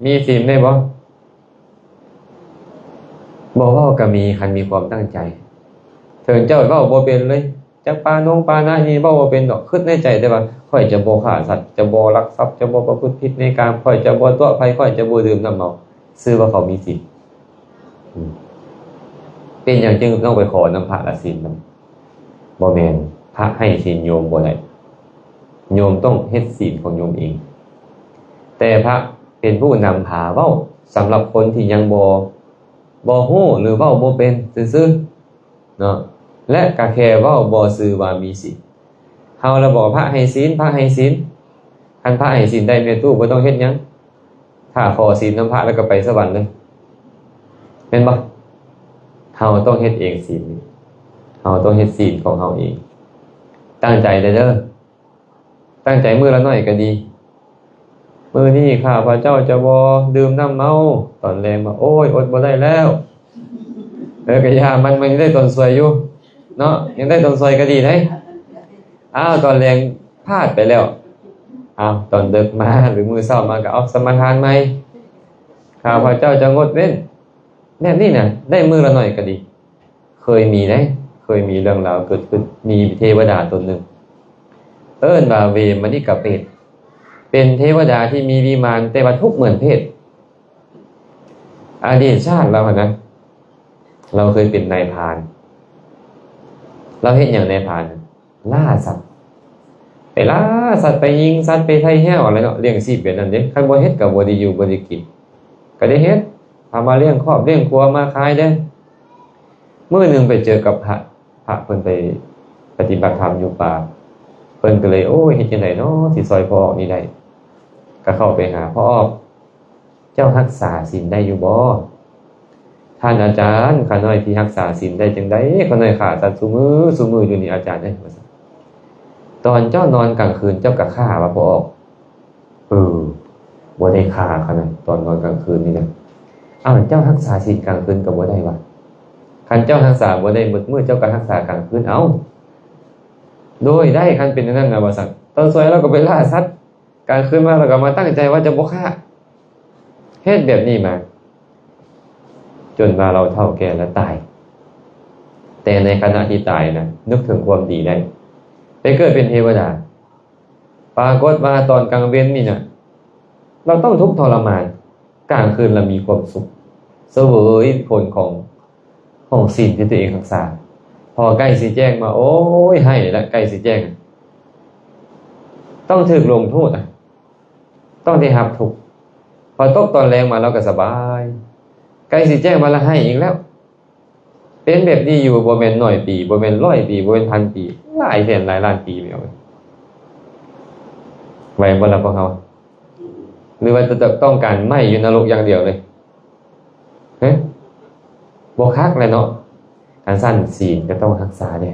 มีศีลได้บ่บ่เว้าก็มีคันมีความตั้งใจถึงเจ้าเว้าบ่เป็นเลยจักปานาฮีเว้าบ่เป็นดอกคิดในใจแต่ว่าข้อยจะบ่ฆ่าสัตว์จะบ่ลักทรัพย์จะบ่ประพฤติผิดในกามข้อยจะบ่ตัวไผข้อยจะบ่ดื่มน้ำเมาชื่อว่าเขามีศีลเป็นหยังจึงต้องไปขอนำพระละศีลนำบ่แม่นพระให้ศีลโยมบ่ได้โยมต้องเฮ็ดศีลของโยมเองแต่พระเป็นผู้นำพาเว้าสำหรับคนที่ยังบ่ฮู้หรือเว้าบ่เป็นซื่อๆเนาะและก็แค่เว้าบ่ซื่อว่ามีศีลเฮาละบอกพระให้ศีลคันพระให้ศีลได้แม่ตู้บ่ต้องเฮ็ดหยังถ้าขอศีลนำพระแล้วก็ไปสวรรค์เลยแม่นบ่เฮาต้องเฮ็ดเองศีลเฮาต้องเฮ็ดศีลของเฮาเองตั้งใจเด้อตั้งใจมื้อละน้อยก็ดีมื้อนี้ข้าพระเจ้าจะบ่ดื่มน้ำเมาตอนแลงว่าโอ้ยอดบ่ได้แล้วแล้วก็อย่ามันยังได้ตนสวยอยู่เนาะยังได้ตนสวยก็ดีได้ตอนแลงพลาดไปแล้วตอนดึกมาหรือมื้อเช้ามาก็เอาสมาทานใหม่ข้าพระเจ้าจะงดเว้นแบบนี้น่ะได้มื้อละน้อยก็ดีเคยมีเรื่องราวเกิดขึ้นมีเทวดาตนหนึ่งเอิ้นว่าเวมณิกะเปรต เป็นเทวดาที่มีวิมานแต่ว่าทุกข์เหมือนเพศอดีตชาติเรานะเราเคยเป็นนายพรานเราเห็นอย่างนายพรานล่าสัตว์ไปล่าสัตว์ไปยิงสัตว์ไปไถ่แห้วอะไรเนาะเลี้ยงชีพแบบนั้นเด้คันบ่เฮ็ดก็บ่ได้อยู่บ่ได้กินก็ได้เฮ็ดพามาเลี้ยงครอบเลี้ยงครัวมาขายเด้มื้อนึงไปเจอกับพระเพิ่นไปปฏิบัติธรรมอยู่ป่าเพิ่นก็เลยโอ้ยเฮ็ดจังได๋เนาะสิซอยพ่อนี่ได้ก็เข้าไปหาพ่อเจ้ารักษาศีลได้อยู่บ่ท่านอาจารย์ข้าน้อยที่รักษาศีลได้จังได๋ข้าน้อยขาดสัตว์ซุมื้ออยู่นี่อาจารย์เอ้ยว่าซั่นตอนเจ้านอนกลางคืนเจ้าก็ฆ่าว่าบ่ออกบ่ได้ฆ่าเขานะตอนนอนกลางคืนนี่นะอ้าวเจ้ารักษาศีลกลางคืนก็บ่ได้ว่าคันเจ้ารักษาบ่ได้มื้อเจ้าก็รักษากลางคืนเอาโดยได้คันเป็นอย่างนั้นนะว่าซั่นตอนสวยเราก็ไปล่าสัตว์กลางคืนมาเราก็มาตั้งใจว่าจะบ่ฆ่าเฮ็ดแบบนี้มาจนว่าเราเฒ่าแก่และตายแต่ในขณะที่ตายนะนึกถึงความดีได้ไปเกิดเป็นเทวดาปรากฏว่าตอนกลางเว้นนี่นะเราต้องทุกข์ทรมานกลางคืนเรามีความสุขเสวยผลของศีลที่ตัวเองรักษาพอใกล้สิแจ้งมาโอ้ยให้แล้วใกล้สิแจ้งต้องถูกลงโทษต้องได้รับทุกข์พอตกตอนแรงมาเราก็สบายใกล้สิแจ้งมาละให้อีกแล้วเป็นแบบนี้อยู่บ่แม่น100 ปีบ่แม่น100 ปีบ่แม่น1,000 ปีหลายแสนหลายล้านปีแล้วไหวบ่ล่ะพวกเขาหรือว่าจะต้องการไหม้อยู่นรกอย่างเดียวเลยฮะบ่คักเลยเนาะการสั้นศีลก็ต้องรักษาเด้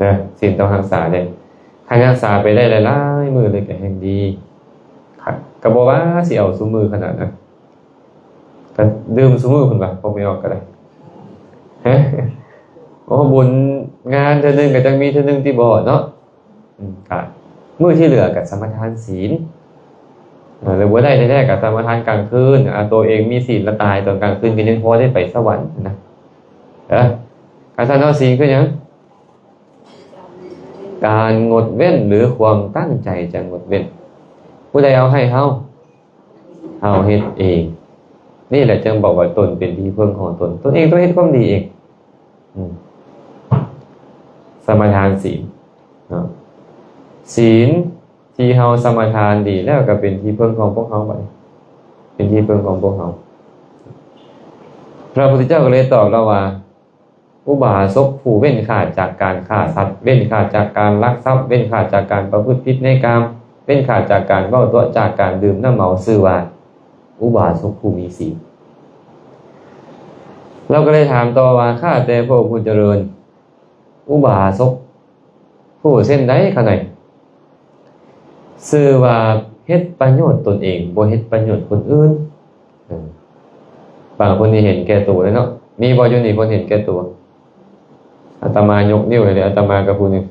นะศีลต้องรักษาเด้ถ้ารักษาไปได้หลายๆมื้อเลยก็แห่งดีก็บ่ว่าสิเอาซุมื้อขนาดนั้นก็ดื่มซุมื้อเพิ่นว่าบ่ไม่ออกก็ได้ฮะโอ้บุญงานเทื่อนึงก็จังมีเทื่อนึงที่บ่เนาะก็มื้อที่เหลือก็สมทานศีลหรือบ่ได้แท้ๆก็สมทานกลางคืนตัวเองมีศีลละตายตอนกลางคืนก็ยังพอได้ไปสวรรค์นะการทานศีลคือหยังการงดเว้นหรือความตั้งใจจะงดเว้นผู้ใดเอาให้เฮาเฮ็ดเองนี่แหละจึงบอกว่าตนเป็นที่พึ่งของตนเองต้องเฮ็ดความดีเองสมาทานศีลศีลที่เฮาสมาทานดีแล้วก็เป็นที่พึ่งของพวกเฮาไปเป็นที่พึ่งของพวกเฮาพระพุทธเจ้าก็เลยตอบเราว่าอุบาสกผู้เว้นขาดจากการฆ่าสัตว์เว้นขาดจากการลักทรัพย์เว้นขาดจากการประพฤติผิดในกามเว้นขาดจากการเว้าตัวจากการดื่มน้ำเมาซื่อว่าอุบาสกผู้มีศีลเราก็เลยถามต่อว่าข้าแต่พระผู้เจริญอุบาสกผู้เช่นใดขนาดซื่อว่าเฮ็ดประโยชน์ตนเองบ่เฮ็ดประโยชน์คนอื่นบางคนนี่เห็นแก่ตัวเลยเนาะมีบ่อยู่นี่คนเห็นแก่ตัวอาตมายกนิ้วเลยอาตมากับผู้นึง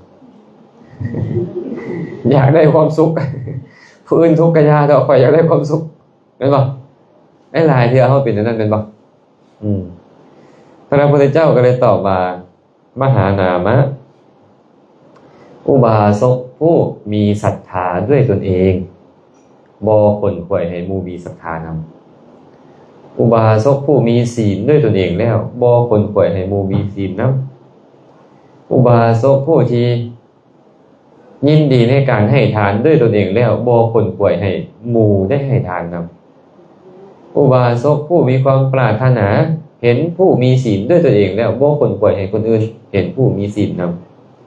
อยากได้ความสุขผู้อื่นทุกข์ก็ยาดอกข่อยอยากได้ความสุขแม่นบ่ไอ้หลายเทื่อเฮาเป็นจังนั้นแม่นบ่พระพุทธเจ้าก็เลยตอบว่ามหานามะอุบาสกผู้มีศรัทธาด้วยตนเองบ่ขวนขวายให้หมู่มีศรัทธานำอุบาสกผู้มีศีลด้วยตนเองแล้วบ่ขวนขวายให้หมู่มีศีลนำอุบาสกผู้ที่ยินดีในการให้ทานด้วยตนเองแล้วบ่ขวนขวายให้หมู่ได้ให้ทานนำอุบาสกผู้มีความปรารถนาเห็นผู้มีศีลด้วยตนเองแล้วบ่ขวนขวายให้คนอื่นเห็นผู้มีศีลน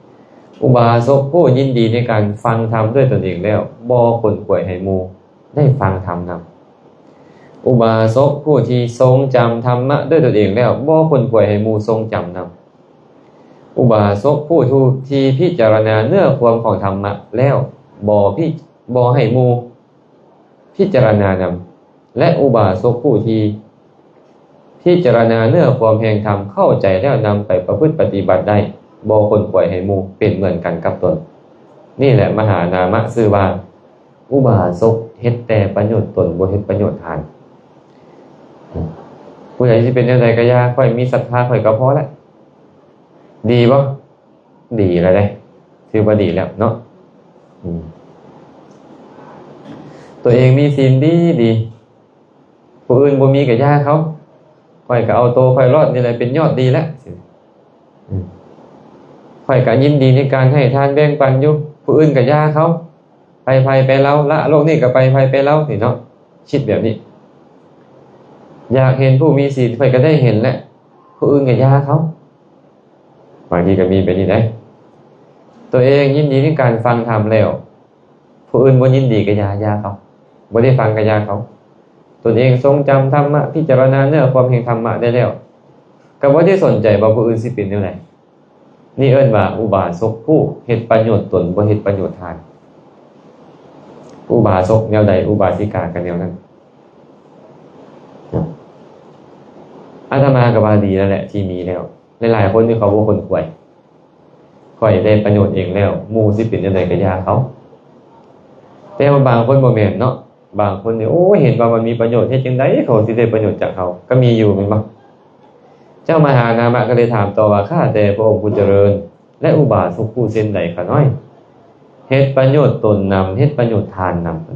ำอุบาสกผู้ยินดีในการฟังธรรมด้วยตนเองแล้วบ่ขวนขวายให้หมู่ได้ฟังธรรมนำอุบาสกผู้ที่ทรงจำธรรมะด้วยตนเองแล้วบ่ขวนขวายให้หมู่ทรงจำนำอุบาสกผู้ที่พิจารณาเนื้อความของธรรมะแล้วบ่ให้หมู่พิจารณานำและอุบาสกผู้ที่พิจารณาเนื้อความแห่งธรรมเข้าใจแล้วนำไปประพฤติปฏิบัติได้บ่ขวนขวายให้หมู่เป็นเหมือนกันกับตนนี่แหละมหานามะชื่อว่าอุบาสกเฮ็ดแต่ประโยชน์ตนบ่เฮ็ดประโยชน์ทานผู้ใดสิเป็นจังไดก็อย่าค่อยมีศรัทธาค่อยก็พอแล้วดีบ่ดีแล้วเด้ถือว่าดีแล้วเนาะ ตัวเองมีศีลดีดีผู้อื่นบ่มีก็ย่าเขาค่อยก็เอาโตค่อยรอดนี่แหละเป็นยอดดีแล้วค่อยก็ยินดีในการให้ทานแบ่งปันอยู่ผู้อื่นก็ย่าเขาไปแล้วละโลกนี้ก็ไปแล้วนี่เนาะคิดแบบนี้อยากเห็นผู้มีศีลค่อยก็ได้เห็นแหละผู้อื่นก็ย่าเขาบางทีก็มีแบบนี้ได้ตัวเองยินดีในการฟังธรรมแล้วผู้อื่นบ่ยินดีก็ย่าเขาบ่ได้ฟังก็ย่าเขาตัวเองทรงจำธรรมะพิจารณาเนื้อความแห่งธรรมะได้แล้วก็บ่ได้สนใจว่าผู้อื่นสิเป็นแนวใดนี่เอิ้นว่าอุบาสกผู้เฮ็ดประโยชน์ตนบ่เฮ็ดประโยชน์ทานอุบาสกแนวใดอุบาสิกาก็แนวนั้นอาตมาก็ว่าดีแล้วแหละที่มีแล้วหลายๆคนที่เขาบ่คนป่วยค่อยได้ประโยชน์เองแล้วหมู่สิเป็นจังไดก็ย่าเขาแต่ว่าบางคนบ่แม่นเนาะบางคนนี่โอ้เห็นว่ามันมีประโยชน์เฮ็ดจังได๋เขาสิได้ประโยชน์จากเขาก็มีอยู่แม่นบ่เจ้ามหานามะก็เลยถามต่อว่าข้าแต่พระองค์ผู้เจริญและอุบาสกผู้เช่นใดข้าน้อยเฮ็ดประโยชน์ตนนำเฮ็ดประโยชน์ทานนำ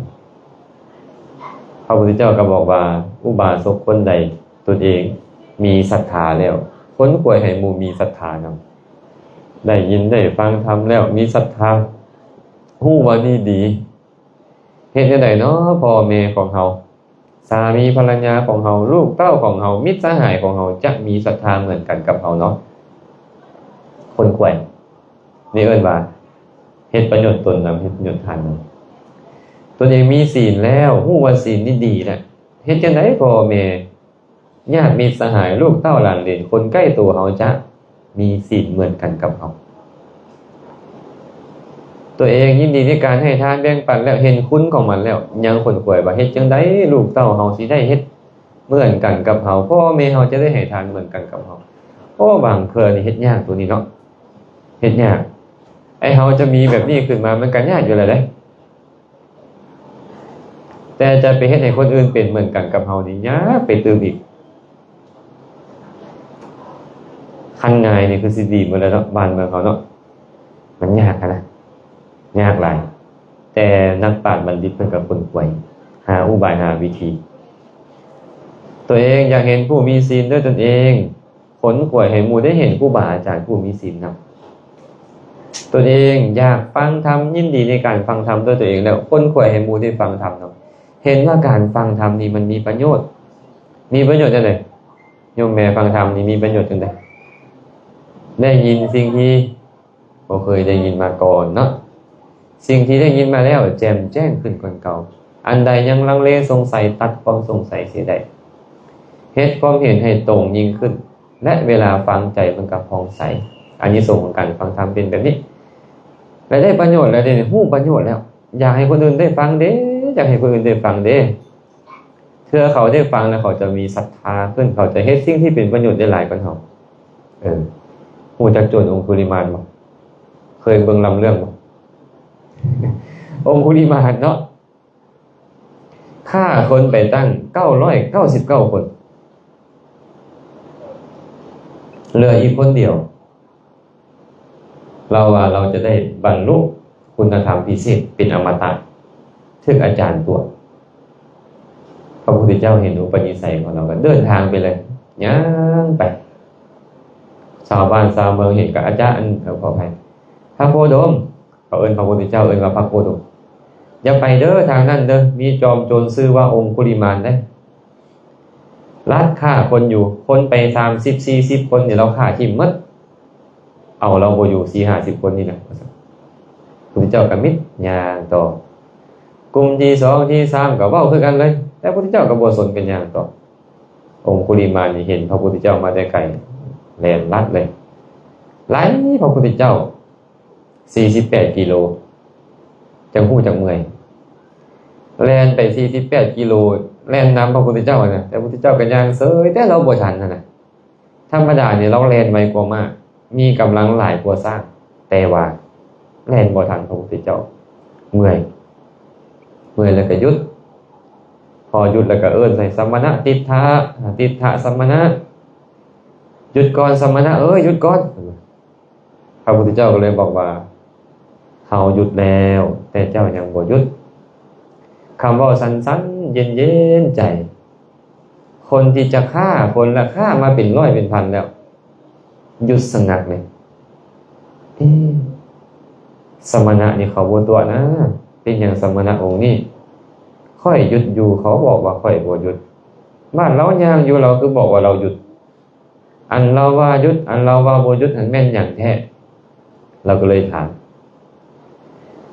พระพุทธเจ้าก็บอกว่าอุบาสกคนใดตนเองมีศรัทธาแล้วคนควรให้หมู่มีศรัทธานำได้ยินได้ฟังธรรมแล้วมีศรัทธาฮู้ว่านี่ดีเฮ็ดจังได๋เนาะพ่อแม่ของเฮาสามีภรรยาของเฮาลูกเต้าของเฮามิตรสหายของเฮาจะมีศรัทธาเหมือนกันกับเฮาเนาะคนควรนี่เอิ้นว่าเฮ็ดประโยชน์ตนนำเฮ็ดประโยชน์ทานนำตนเองมีศีลแล้วฮู้ว่าศีลนี่ดีนะเฮ็ดจังได๋พ่อแม่ญาติมิตรสหายลูกเต้าหลานเหลนคนใกล้ตัวเฮาจะมีศีลเหมือนกันกับเฮาตัวเองยินดีในการให้ทานแบ่งปันแล้วเห็นคุณของมันแล้วยังคนป่วยว่าเฮ็ดจังได๋ลูกเต้าเฮาสิได้เฮ็ดเหมือนกันกับเฮาพ่อแม่เฮาจะได้ให้ทานเหมือนกันกับเฮาโอ้บางเพิ่นนี่เฮ็ดยากตัวนี้เนาะเฮ็ดยากไอ้เฮาจะมีแบบนี้ขึ้นมามันก็ยากอยู่แล้วเด้แต่จะไปเฮ็ดให้คนอื่นเป็นเหมือนกันกับเฮานี่ยากไปตื่มอีกคันง่ายนี่คือสิดีหมดแล้วเนาะบ้านเมืองเขาเนาะมันยากนะยากหลายแต่นักปราชญ์บัณฑิตเพิ่นก็ค้นคว้าหาอุบายหาวิธีตัวเองอยากเห็นผู้มีศีลด้วยตนเองค้นคว้าให้หมู่ได้เห็นครูบาอาจารย์ผู้มีศีลนำตัวเองอยากฟังธรรมยินดีในการฟังธรรมด้วยตัวเองแล้วค้นคว้าให้หมู่ได้ฟังธรรมเนาะเห็นว่าการฟังธรรมนี่มันมีประโยชน์จังได๋โยมแม่ฟังธรรมนี่มีประโยชน์จังได๋ได้ยินสิ่งที่บ่เคยได้ยินมาก่อนเนาะสิ่งที่ได้ยินมาแล้วแจ่มแจ้งขึ้นกว่าเก่าอันใดยังลังเลสงสัยตัดความสงสัยเสียได้เฮ็ดความเห็นให้ตรงยิ่งขึ้นและเวลาฟังใจมันก็ผ่องใสอานิสงส์ของการฟังธรรมเป็นแบบนี้และได้ประโยชน์แล้วเด้ฮู้ประโยชน์แล้วอยากให้คนอื่นได้ฟังเด้อยากให้คนอื่นได้ฟังเด้เพื่อเขาได้ฟังแล้วเขาจะมีศรัทธาขึ้นเขาจะเฮ็ดสิ่งที่เป็นประโยชน์ได้หลายกว่าเฮาฮู้จักโจรองคุลิมานบ่เคยเบิ่งลำเรื่องบ่องคุลิมานเนาะฆ่าคนไปตั้ง999คนเหลืออีกคนเดียวเราว่าเราจะได้บรรลุคุณธรรมพิเศษเป็นอมตะถึงอาจารย์ตัวพระพุทธเจ้าเห็นอุปนิสัยของเราก็เดินทางไปเลยย่างไปชาวบ้านชาวเมืองเห็นกับอาจารย์ขออภัยพระโคดมเขาเอิ้นพระพุทธเจ้าเอิ้นว่าพระโคดมอย่าไปเด้อทางนั้นเด้อมีจอมโจรชื่อว่าองคุลิมานได้ลัดฆ่าคนอยู่คนไป30-40คนเนี่ยเราฆ่าทิ่มหมดเอาเราบ่อยู่40-50คนนี่นะพระพุทธเจ้าก็มิดย่างต่อกลุ่มที่2ที่3ก็เว้าคือกันเลยแต่พระพุทธเจ้าก็บ่สนกันย่างต่อองคุลิมานนี่เห็นพระพุทธเจ้ามาแต่ไกลแล่นลัดเลยไหลพระพุทธเจ้า48กิโลจังฮู้จังเมื่อยแล่นไป48กิโลแล่นนำพระพุทธเจ้าน่ะแต่พระพุทธเจ้าก็ย่างเสยแต่เราบ่ทันน่ะธรรมดานี่เราแล่นไวกว่ามากมีกำลังหลายกว่าสร้างแต่ว่าแล่นบ่ทันพระพุทธเจ้าเมื่อยแล้วก็หยุดพอหยุดแล้วก็เอิ้นใส่สัมมณะติฏฐะสัมมณะหยุดก่อนสัมมณะหยุดก่อนพระพุทธเจ้าก็เลยบอกว่าเฮาหยุดแล้วแต่เจ้ายังบ่หยุด คำว่าสั้นๆเย็นๆใจคนที่จะฆ่าคนละฆ่ามาเป็นร้อยเป็นพันแล้วหยุดสงักเลยสมณะนี่เขาบ่ตัวนะเป็นอย่างสมณะองค์นี้ค่อยหยุดอยู่เขาบอกว่าค่อยบ่หยุดบ้านเราย่างอยู่เราคือบอกว่าเราหยุดอันเราว่าหยุดอันเราว่าบ่หยุดหันแม่นอย่างแท้เราก็เลยถาม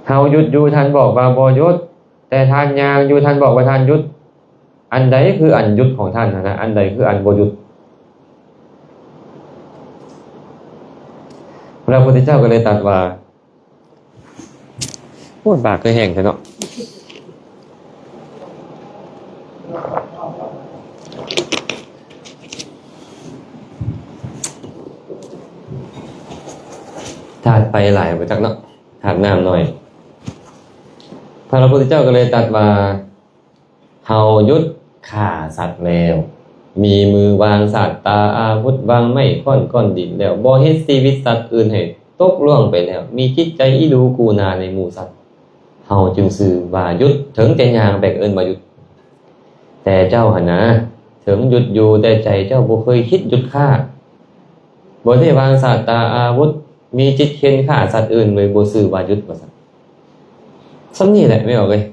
เฮาหยุดอยู่ท่านบอกว่าบ่หยุดแต่ท่านย่างอยู่ท่านบอกว่าท่านหยุดอันใดคืออันหยุดของท่านนะอันใดคืออันบ่หยุดพระพุทธเจ้าก็เลยตรัสว่าพูดปากเคยแห้งใช่เนาะถาดไปหลายไปจักเนาะถาดน้ำหน่อยพระพุทธเจ้าก็เลยตรัสว่าเฮาหยุดฆ่าสัตว์แล้วมีมือวางสัตว์ตาอาวุธวางไม้ค้อนก้อนดินแล้วบ่เฮ็ดชีวิตสัตว์อื่นให้ตกล่วงไปแล้วมีจิตใจอีดูกูนาในหมู่สัตว์เฮาจึงซื่อว่าหยุดถึงแต่ย่างไปเอิ้นว่าหยุดแต่เจ้าหั่นนะถึงหยุดอยู่แต่ใจเจ้าบ่เคยคิดหยุดฆ่าบ่ได้วางสัตว์ตาอาวุธมีจิตเข็นฆ่าสัตว์อื่นเลยบ่ซื่อว่าหยุดว่าซั่นซ้ำนี่แหละไม่ออกเลย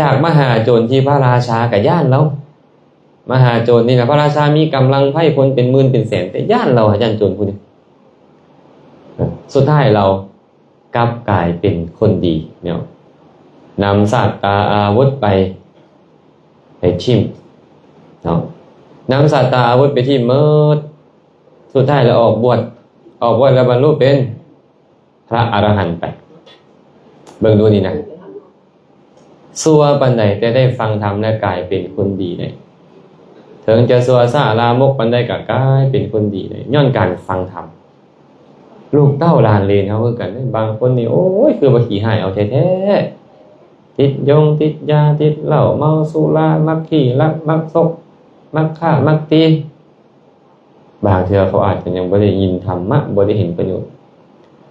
จากมหาโจรที่พระราชากับย่านเรามหาโจรนี่นะพระราชามีกำลังไพ่คนเป็นหมื่นเป็นแสนแต่ย่านเราย่านโจรผู้นี้สุดท้ายเรากลับกลายเป็นคนดีเนี่ยนำสัตว์ตาอาวุธไปทิ่มเนาะนำสัตว์ตาอาวุธไปทิ่มเมิดสุดท้ายเราออกบวชแล้วบรรลุเป็นพระอรหันต์ไปเบิ่งดูนี่นะซัวปันใดแต่ได้ฟังธรรมและกลายเป็นคนดีเลยถึงจะซัวซ่าลามกปันใดก็กลายเป็นคนดีเลยย้อนการฟังธรรมลูกเต้าลานเลนเขาคือกันบางคนนี่โอ้ยคือบ่ขี้หายเอาแท้ๆติดยงติดยาติดเหล้าเมาสุรามักขี้ลักมักซกมักฆ่ามักตีบางเทื่อเขาอาจจะยังบ่ได้ยินธรรมะบ่ได้เห็นประโยชน์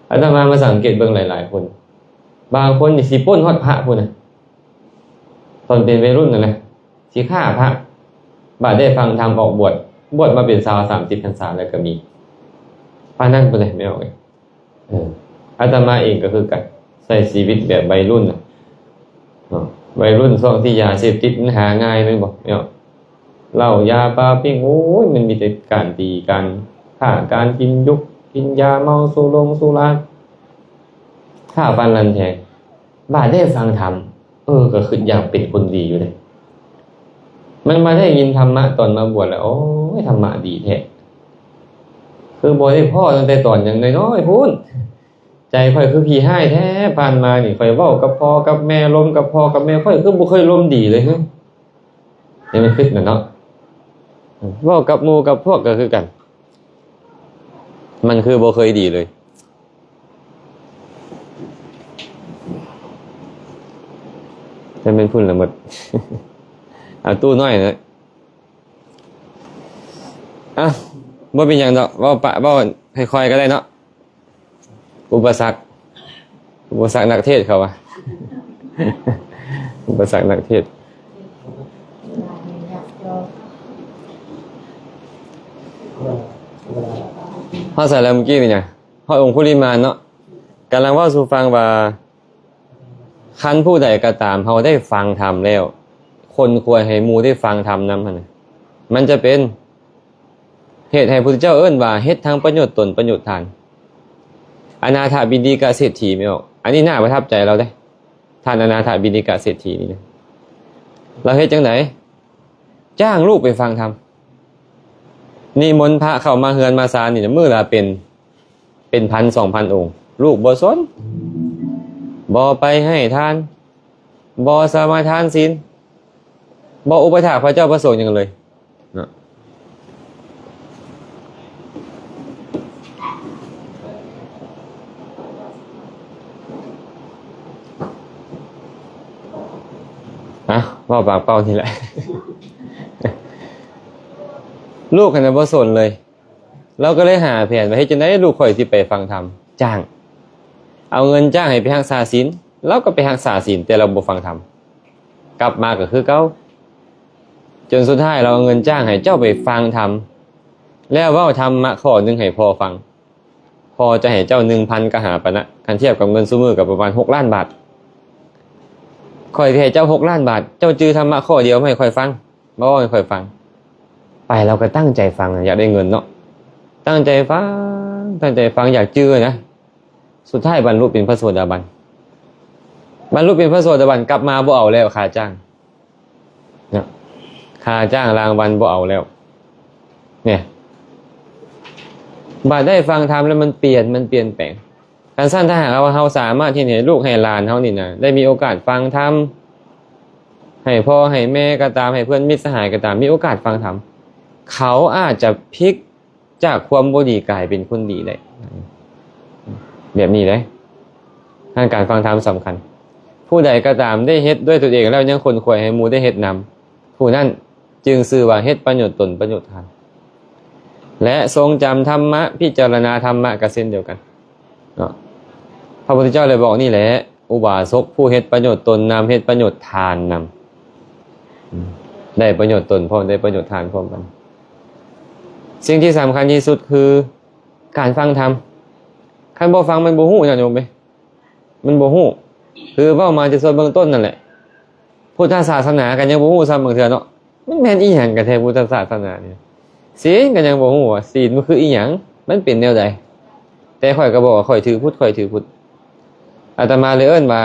อาตมาสังเกตเบิ่งหลายๆคนบางคนนี่สิป่นฮอดพระพุ่นน่ะตอนเป็นวัยรุ่นนั่นแหละสิฆ่าพระบาดได้ฟังธรรมออกบวชมาเป็น30 พรรษาแล้วก็มีปานนั้นบ่ได้ไม่ออกเลยอาตมาเองก็คือกันใช้ชีวิตแบบวัยรุ่นน่ะวัยรุ่นช่วงที่ยาเสพติดมันหาง่ายเลยบ่เนาะเหล้ายาปลาปิ้งโอ้ยมันมีแต่การตีกันฆ่าการกินยุกกินยาเมาสุราฆ่าฟันรันแทงบาดได้ฟังธรรมก็คืออยากเป็นคนดีอยู่เลยมันมาได้ยินธรรมะตอนมาบวชแล้วโอ้ยธรรมะดีแท้คือบ่ได้พ่อตั้งแต่ตอนยังน้อยๆพูนใจค่อยคือขี้ห้ายแท้ผ่านมานี่ค่อยเว้ากับพ่อกับแม่ลมกับพ่อกับแม่ค่อยคือบ่เคยลมดีเลยเฮ้ยนี่มันคิดน่ะเนาะเว้ากับหมู่กับพวกก็คือกันมันคือบ่เคยดีเลยจะเป็นพุ่นละหมดเอาตู้น้อยเลยบ่เป็นอย่างดอกว่าค่อยๆก็ได้เนาะอุปสรรคนักเทศเขาว่าอุปสรรคนักเทศพอใส่แล้วเมื่อกี้นี่ไงพอองค์คุลิมานเนาะกำลังว่าสู่ฟังว่าคันผู้ใดก็ตามเขาได้ฟังธรรมแล้วคนควรให้หมู่ได้ฟังธรรมนำมันจะเป็นเหตุให้พระพุทธเจ้าเอิ้นว่าเฮ็ดทางประโยชน์ตนประโยชน์ทานอนาถบิณฑิกะเศรษฐีไม่ออกอันนี้น่าประทับใจเราได้ท่านอนาถบิณฑิกะเศรษฐีนี่นะเราเฮ็ดจังไหนจ้างลูกไปฟังธรรมนิมนต์พระเข้ามาเฮือนมาศาลนี่มื้อละเป็น 1,000-2,000 องค์ลูกบ่สนบ่ไปให้ทานบ่สมาทานศีลบ่อุปถากพระเจ้าประสงค์อย่างเลยเนาะว่าปากเป้าทีแหละลูกขนาดบ่สนเลยเราก็เลยหาแผนไว้ให้จะได้ลูกข่อยสิไปฟังธรรมจ้างเอาเงินจ้างให้ไปรักษาศีลเราก็ไปรักษาศีลแต่เราบ่ฟังธรรม กลับมาก็คือเก่าจนสุดท้ายเราเอาเงินจ้างให้เจ้าไปฟังธรรมแล้วเว้าธรรมะข้อนึงให้พอฟังพอจะให้เจ้า 1,000 ก็หาปะนะคันเทียบกับเงินซุมื้อก็ประมาณ6ล้านบาทค่อยให้เจ้า6ล้านบาทเจ้าจื้อธรรมะข้อเดียวไม่ค่อยฟังบ่ให้ค่อยฟังไปเราก็ตั้งใจฟังอยากได้เงินเนาะตั้งใจฟังอยากจื้อนะสุดท้ายบรรลุเป็นพระโสดาบันกลับมาบ่เอาแล้วค่าจ้างเนี่ยค่าจ้างรางวัลบ่เอาแล้วเนี่ยบาดได้ฟังธรรมแล้วมันเปลี่ยนแปลงการสั้นถ้าหากว่าเราสามารถที่ให้ลูกให้หลานเฮานี่นะได้มีโอกาสฟังธรรมให้พ่อให้แม่ก็ตามให้เพื่อนมิตรสหายก็ตามมีโอกาสฟังธรรมเขาอาจจะพลิกจากความบ่ดีกลายเป็นคนดีได้แบบนี้เลยการฟังธรรมสำคัญผู้ใดก็ตามได้เฮ็ดด้วยตัวเองแล้วยังคนควรให้หมู่ได้เฮ็ดนำผู้นั้นจึงชื่อว่าเฮ็ดประโยชน์ตนประโยชน์ทานและทรงจำธรรมะพิจารณาธรรมะก็เช่นเดียวกันเนาะพระพุทธเจ้าเลยบอกนี่แหละอุบาสกผู้เฮ็ดประโยชน์ตนนำเฮ็ดประโยชน์ทานนำได้ประโยชน์ตนพร้อมได้ประโยชน์ทานพร้อมกันสิ่งที่สำคัญที่สุดคือการฟังธรรมคันบ่ฟังมันบ่ฮู้นะโยมเอ้ยมันบ่ฮู้คือเว้ามาจะส่วนเบื้องต้นนั่นแหละพุทธศาสนากันยังบ่ฮู้ซ้ำบางเทื่อเนาะมันแม่นอีหยังกันแท้พุทธศาสนานี่ศีลก็ยังบ่ฮู้ว่าศีลมันคืออีหยังมันเป็นแนวใดแต่ข่อยก็บอกว่าข่อยถือพุทธอาตมาเลยเอิ้นว่า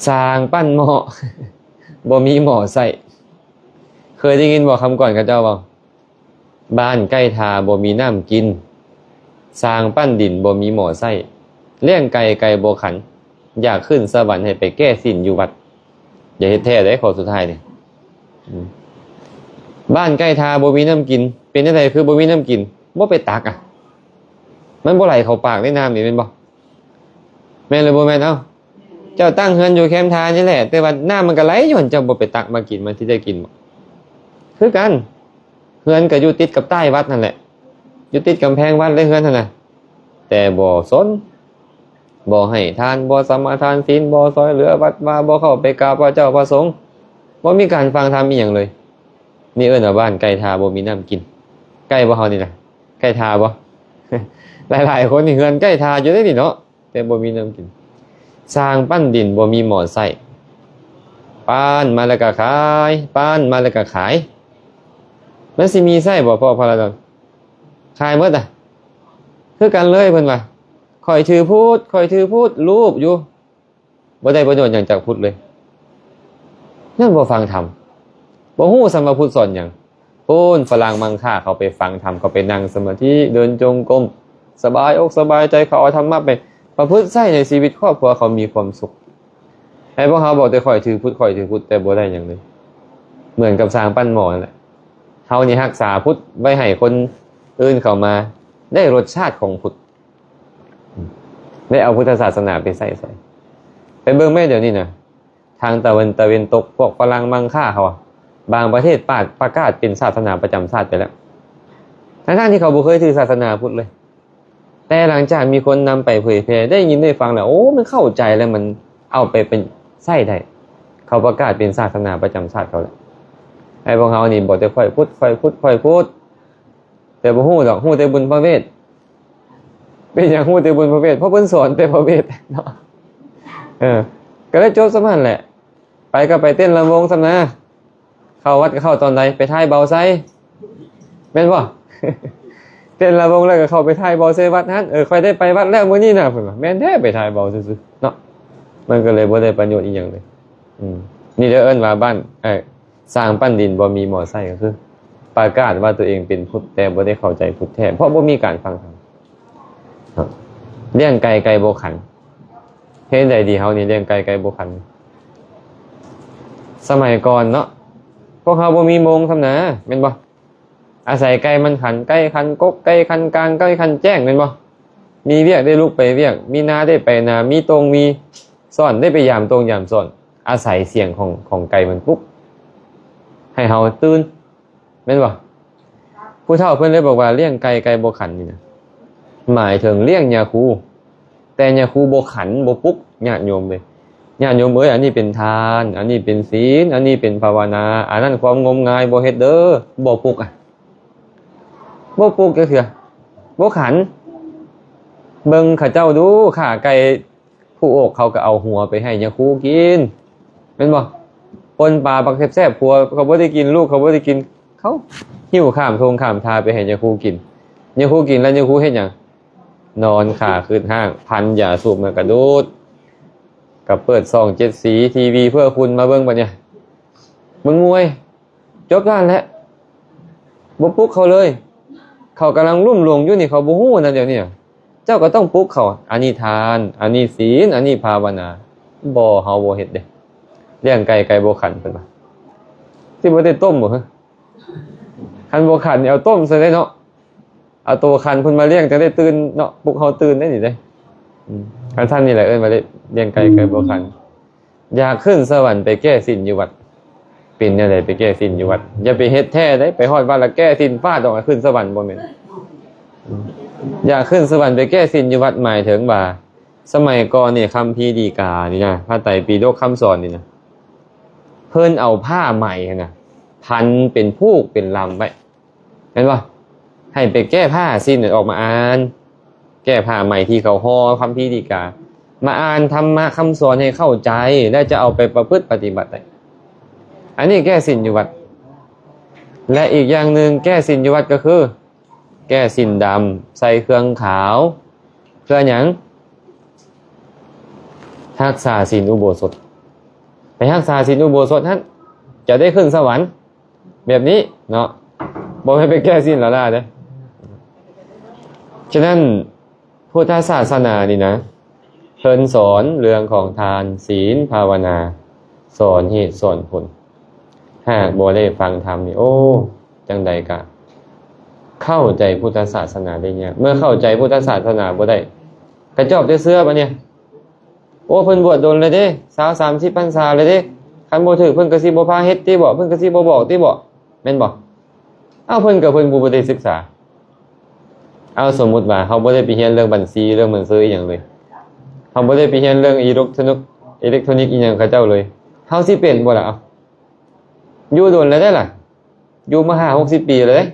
สร้างปั้นหม้อ บ่มีหม้อใส่เคยได้ยินบอกคำก่อนกับเจ้าบ่บ้านใกล้ทาบ่มีน้ำกินสร้างปั้นดินบ่มีหม้อใส่เลี้ยงไก่บ่ขันอยากขึ้นสวรรค์ให้ไปแก้สิ้นอยู่วัดอย่าเฮ็ดแท้ได้ข้อสุดท้ายนี่บ้านใกล้ทาบ่มีน้ำกินเป็นจังได๋คือบ่มีน้ำกินบ่ไปตักอ่ะมันบ่ไหลเข้าปากได้น้ำนี่แม่นบ่แม่นหรือบ่แม่นเอ้าเจ้าตั้งเฮือนอยู่แคมป์ทานี่แหละแต่ว่าน้ำมันก็ไหลย้อนเจ้าบ่ไปตักมากินมันสิได้กินบ่คือกันเฮือนก็อยู่ติดกับใต้วัดนั่นแหละอยู่ติดกำแพงวัดเลยเฮือนนั่นน่ะแต่บ่สนบ่ให้ทานบ่สมาทานศีลบ่ซอยเหลือวัดมาบ่เข้าไปกราบพระเจ้าพระสงฆ์บ่มีการฟังธรรมอีหยังเลยนี่เอิ้นว่าบ้านไก่ทาบ่มีน้ำกินใกล้บ่เฮานี่ล่ะใกล้ทาบ่ หลายๆคนนี่เฮือนใกล้ทาอยู่ได้นี่เนาะแต่บ่มีน้ำกินสร้างปั้นดินบ่มีหม้อใส่ปั้นมาแล้วก็ขายมันสิมีไส้บ่พ่อพระดอนขายหมดอ่ะคือกันเลยเพิ่นว่าข่อยถือพูดรูปอยู่บ่ได้ประโยชน์หยังจากพุทธเลยนั่นบ่ฟังธรรมบ่ฮู้สัมมาพุทธสอนหยังพูนฝรั่งมังค่าเขาไปฟังธรรมเขาไปนั่งสมาธิเดินจงกรมสบายอกสบายใจเขาเอาธรรมะไปประพฤติใช้ในชีวิตครอบครัวเขามีความสุขไอ้พวกเขาบอกแต่ข่อยถือพุทธแต่บ่ได้หยังเลยเหมือนกับสร้างปั้นหม้อนั่นแหละเฮานี่รักษาพุทธไว้ให้คนอื่นเข้ามาได้รสชาติของพุทธได้เอาพุทธศาสนาไปใส่ไปเบิ่งแม่เดี๋ยวนี้นะทางตะวันตกพวกฝรั่งมังค่าเขาบางประเทศประกาศเป็นศาสนาประจำชาติไปแล้วทั้งที่เขาบ่เคยถือศาสนาพุทธเลยแต่หลังจากมีคนนำไปเผยแพร่ได้ยินได้ฟังแล้วโอ้มันเข้าใจแล้วมันเอาไปเป็นไส้ได้เขาประกาศเป็นศาสนาประจำชาติเขาแล้วไอ้พวกเขานี่บอกแต่ค่อยพุทธแต่บ่ฮู้ดอกฮู้แต่บุญพระเวทเป็นอย่างฮู้แต่บุญพระเวทเพราะเพิ่นสอนแต่พระเวทเนาะก็เลยจบซะมันแหละไปก็ไปเต้นลำวงซะนะเข้าวัดก็เข้าตอนใดไปท้ายเบาไซแม่นบ่ เต้นลำวงแล้วก็เข้าไปท้ายเบาไซวัดนั้นค่อยได้ไปวัดแล้วมื้อนี้น่ะเพิ่นว่าแม่นแท้ไปท้ายเบาซื่อๆเนาะมันก็เลยบ่ได้ประโยชน์อีหยังเลยนี่เด้อเอิ้นว่าบ้านสร้างปั้นดินบ่มีหม้อไส้ก็คือประกาศว่าตัวเองเป็นพุทธแต่บ่ได้เข้าใจพุทธแท้เพราะบ่มีการฟังธรรมครับเลี้ยงไก่บ่ขันเฮ็ดได้ดีเฮานี่เลี้ยงไก่บ่ขันสมัยก่อนเนาะพวกเขาบ่มีโมงทำนะแม่นบ่อาศัยไก่มันขันไก่ขันกกไก่ขันกลางไก่ขันแจ้งแม่นบ่มีเวียกได้ลุกไปเวียกมีนาได้ไปนามีตรงมีซ่อนได้ไปยามตรงยามซ่อนอาศัยเสียงของไก่มันปุ๊บให้เฮาตื่นแม่นบ่ผู้เฒ่าเพิ่นเลยบอกว่าเลี้ยงไก่บ่ขันนี่นะหมายถึงเลี้ยงยาคูแต่ยาคูบ่ขันบ่ปลุกญาติโยมเลย ญาติโยมเอ้ยอันนี้เป็นทานอันนี้เป็นศีลอันนี้เป็นภาวนาอันนั้นความงมงายบ่เฮ็ดเด้อบ่ปลุกบ่ปลุกจักเทื่อบ่ขันเบิ่งเขาเจ้าดูขาไก่ผู้อกเขาก็เอาหัวไปให้ยาคูกินแม่นบ่ปนปลาบักแซ่บๆผัวเขาบ่ได้กินลูกเขาบ่ได้กินเขาหิ้วข้ามทงข้ามทาไปให้ยาคูกินยาคูกินแล้วยาคูเฮ็ดหยังนอนขาขึ้นห้างพันยาสูบมากระโดดกับเปิด2 7สีทีวีเพื่อคุณมาเบิ่งบัดเนี่ยเบิ่งมวยจบกันแล้วบ่ปลุกเขาเลยเขากำลังลุ่มหลงอยู่นี่เขาบ่ฮู้นะเดี๋ยวนี้เจ้าก็ต้องปลุกเขาอันนี้ทานอันนี้ศีลอันนี้ภาวนาบ่เฮาบ่เฮ็ดเด้เลี้ยงไก่บ่ขันเพิ่นว่าสิบ่ได้ต้มบ่ฮะคันบ่ขันนี่เอาต้มซะได้เนาะเอาตัวคันเพิ่นมาเลี้ยงจะได้ตื่นเนาะปลุกเฮาตื่นได้นี่เด้คันท่านนี่แหละเอิ้นว่าเลี้ยงไก่บ่ขันอยากขึ้นสวรรค์ไปแก้ศีลอยู่วัดเป็นแนวใดไปแก้ศีลอยู่วัดอย่าไปเฮ็ดแท้ได้ไปฮอดวัดแล้วแก้ศีลฟาดออกมาขึ้นสวรรค์บ่แม่นอยากขึ้นสวรรค์ไปแก้ศีลอยู่วัดหมายถึงว่าสมัยก่อนนี่คัมภีร์ดีกานี่นะพระไตรปิฎกคำสอนนี่นะเพิ่นเอาผ้าใหม่น่ะพันเป็นผูกเป็นลำไว้เห็นบ่ให้ไปแก้ผ้าศีลออกมาอ่านแก้ผ้าใหม่ที่เขาห่อคัมภีร์ดีกามาอ่านธรรมะคำสอนให้เข้าใจและจะเอาไปประพฤติปฏิบัติได้อันนี้แก้ศีลอยู่วัดและอีกอย่างนึงแก้ศีลอยู่วัดก็คือแก้ศีลดำใส่เครื่องขาวเพื่อหยังรักษาศีลอุโบสถไปรักษาศีลอุโบสถนั้นจะได้ขึ้นสวรรค์แบบนี้เนาะบ่ให้ไปแก้ศีลละล่ะเด้อฉะนั้นพุทธศาสนานี่นะเพิ่นสอนเรื่องของทานศีลภาวนาสอนเหตุสอนผลหากบ่ได้ฟังธรรมนี่โอ้จังใดกะเข้าใจพุทธศาสนาได้เนี่ยเมื่อเข้าใจพุทธศาสนาบ่ได้กระจอกได้เสื้อบัดเนี่ยโอ้เพิ่นบวชโดนเลยเด้20-30พรรษาเลยเด้คันบ่ถึกเพิ่นก็สิบ่พาเฮ็ดติบ่เพิ่นก็สิบ่บอกติบ่แม่นบ่อ้าวเพิ่นก็เพิ่นบ่ได้ศึกษาเอาสมมุติว่าเฮาบ่ได้ไปเรียนเรื่องบัญชีเรื่องบัญชีอีหยังเลยเฮาบ่ได้ไปเรียนเรื่องอิเล็กทรอนิกส์อีหยังเขาเจ้าเลยเฮาสิเป็นบ่ล่ะเอาอยู่โดนแล้วได้ล่ะอยู่มา50-60 ปีเลย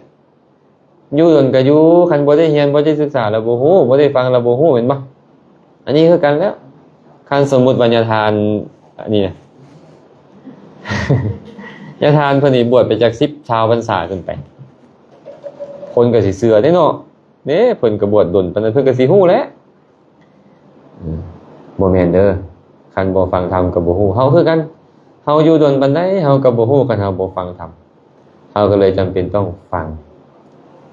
อยู่โดนก็อยู่คันบ่ได้เรียนบ่ได้ศึกษาแล้วบ่ฮู้บ่ได้ฟังแล้วบ่ฮู้แม่นบ่อันนี้คือกันแล้วคันสมมุติว่าญาทานอันนี้นะ ญาทานเพิ่นนี่บวชไปจาก10ชาวพรรษาขึ้นไปคนก็สิเชื่อได้เนาะเด้เพิ่นก็บวชดนปานนั้นเพิ่นก็สิฮู้แหละบ่แม่นเด้อคันบ่ฟังธรรมก็บ่ฮู้เฮาคือกันเฮาอยู่ดนปานใดเฮาก็บ่ฮู้คันเฮาบ่ฟังธรรมเฮาก็เลยจำเป็นต้องฟัง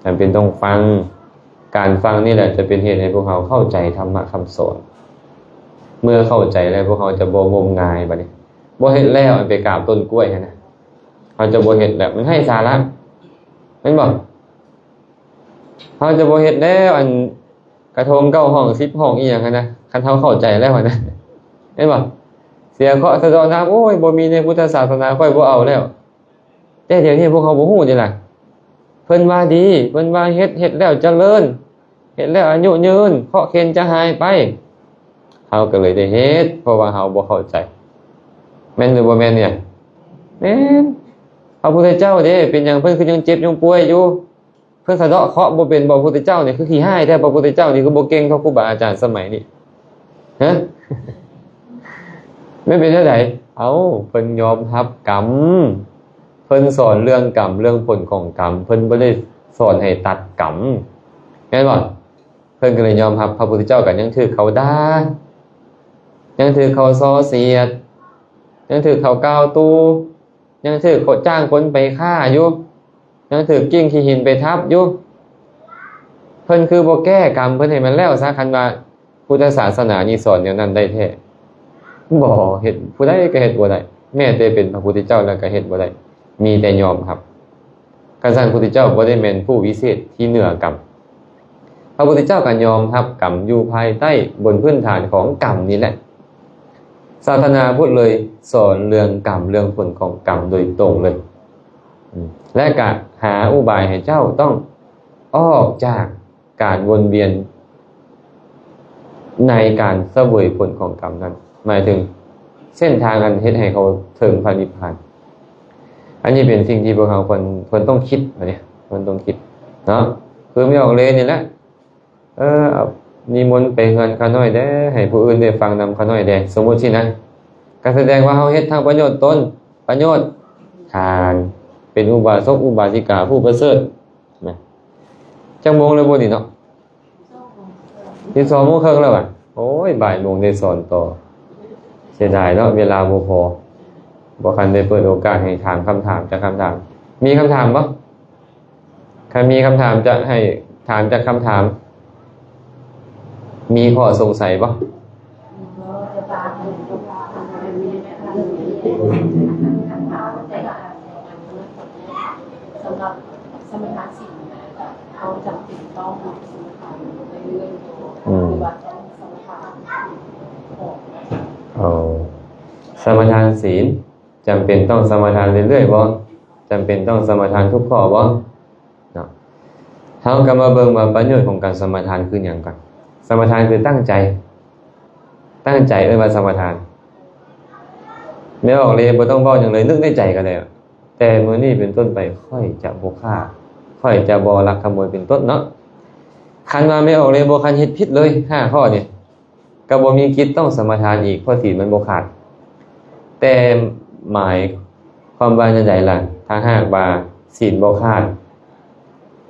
จำเป็นต้องฟังการฟังนี่แหละจะเป็นเหตุให้พวกเราเข้าใจธรรมะคำสอนเมื่อเข้าใจแล้วพวกเราจะบ่งมงายบัดนี้บ่เฮ็ดแล้วไปกราบต้นกล้วยนะเฮาจะบ่เฮ็ดแบบมันให้สาระแม่นบ่เฮาจะบ่เฮ็ดแล้วอันกระทง9ห้อง10ห้องอีหยังนะคันเฮาเข้าใจแล้วนะเห็นบ่เสียเคราะห์สะเดาะน้ำโอ้ยบ่มีในพุทธศาสนาค่อยบ่เอาแล้วแต่เดี๋ยวนี้พวกเขาบ่ฮู้จังล่ะเพิ่นว่าดีเพิ่นว่าเฮ็ดแล้วเจริญเฮ็ดแล้วอายุยืนเคราะห์เข็ญจะหายไปเฮาก็เลยได้เฮ็ดเพราะว่าเฮาบ่เข้าใจแม่นหรือบ่แม่นเนี่ยแม่นพระพุทธเจ้าเด้เป็นหยังเพิ่นคือยังเจ็บยังป่วยอยู่เพิ่นสะเดาะเคราะห์บ่เป็นบ่พระพุทธเจ้านี่คือขี้ห้ายแท้พระพุทธเจ้านี่คือบ่เก่งเท่าครูบาอาจารย์สมัยนี้ฮะไม่เป็นจังได๋เพิ่นยอมรับกรรมเพิ่นสอนเรื่องกรรมเรื่องผลของกรรมเพิ่นบ่ได้สอนให้ตัดกรรมแม่นบ่เพิ่นก็เลยยอมรับพระพุทธเจ้าก็ยังถือเขาด่ายังถือเขาซ้อเสียดยังถือเขาก้าวตูยังถือเขาจ้างคนไปฆ่าอยู่ยังถือกิ้งขี้หินไปทับอยู่เพิ่นคือบ่แก้กรรมเพิ่นให้มันแล้วซะคันว่าพุทธศาสนานี่สอนแนวนั้นได้แท้บ่เฮ็ดผู้ใดก็เฮ็ดบ่ได้แม้แต่เป็นพระพุทธเจ้าแล้วก็เฮ็ดบ่ได้มีแต่ยอมครับคันซั่นพระพุทธเจ้าบ่ได้แม่นผู้วิเศษที่เหนือกรรมพระพุทธเจ้าก็ยอมรับกรรมอยู่ภายใต้บนพื้นฐานของกรรมนี่แหละศาสนาพุทธเลยสอนเรื่องกรรมเรื่องผลของกรรมโดยตรงเลยและก็หาอุบายให้เจ้าต้องออกจากการวนเวียนในการเสวยผลของกรรมนั้นหมายถึง เส้นทางอันเฮ็ดให้เขาถึงพระนิพพานอันนี้เป็นสิ่งที่พวกเราคนต้องคิดเนี่ยคนต้องคิดเนาะคือไม่ออกเลยนี่แหละนิมนต์ไปเฮือนเขาน้อยเด้ให้ผู้อื่นได้ฟังนำเขาน้อยเด้สมมุติสินะก็แสดงว่าเฮาเฮ็ดทางประโยชน์ตนประโยชน์ทานเป็นอุบาสกอุบาสิกาผู้ประเสริฐนะจังโมงเลยบ่นี่เนาะที่2 โมงครึ่งแล้วอ่ะโอ้ยบ่ายโมงได้สอนต่อเสียดายเนาะเวลาบ่พอบ่คันได้เปิดโอกาสให้ถามคำถามจากคำถามมีคำถามบ่ใครมีคำถามจะให้ถามจากคำถามมีข้อสงสัยบ่สำหรับสมถะศีลเขาจำเป็นต้องทำสมถะเรื่อยๆหรือว่าต้องสมถะสมทานศีลจำเป็นต้องสมทานเรื่อยๆบ่จำเป็นต้องสมทานทุกข้อบ่เนาะเฮาก็มาเบิ่งว่าประโยชน์ของการสมทานคือหยังก่อนสมทานคือตั้งใจว่าสมทานไม่ออกเลยบ่ต้องเว้าหยังเลยนึกในใจก็ได้แต่มื้อนี้เป็นต้นไปค่อยจะบ่ฆ่าค่อยจะบ่ลักขโมยเป็นต้นเนาะคันว่าไม่ออกเลยบ่คันเฮ็ดผิดเลย5ข้อนี่ก็บ่มีกิจต้องสมทานอีกเพราะศีลมันบ่ขาดแต่หมายความว่าจังได๋ล่ะถ้าหากว่าศีลบ่ขาด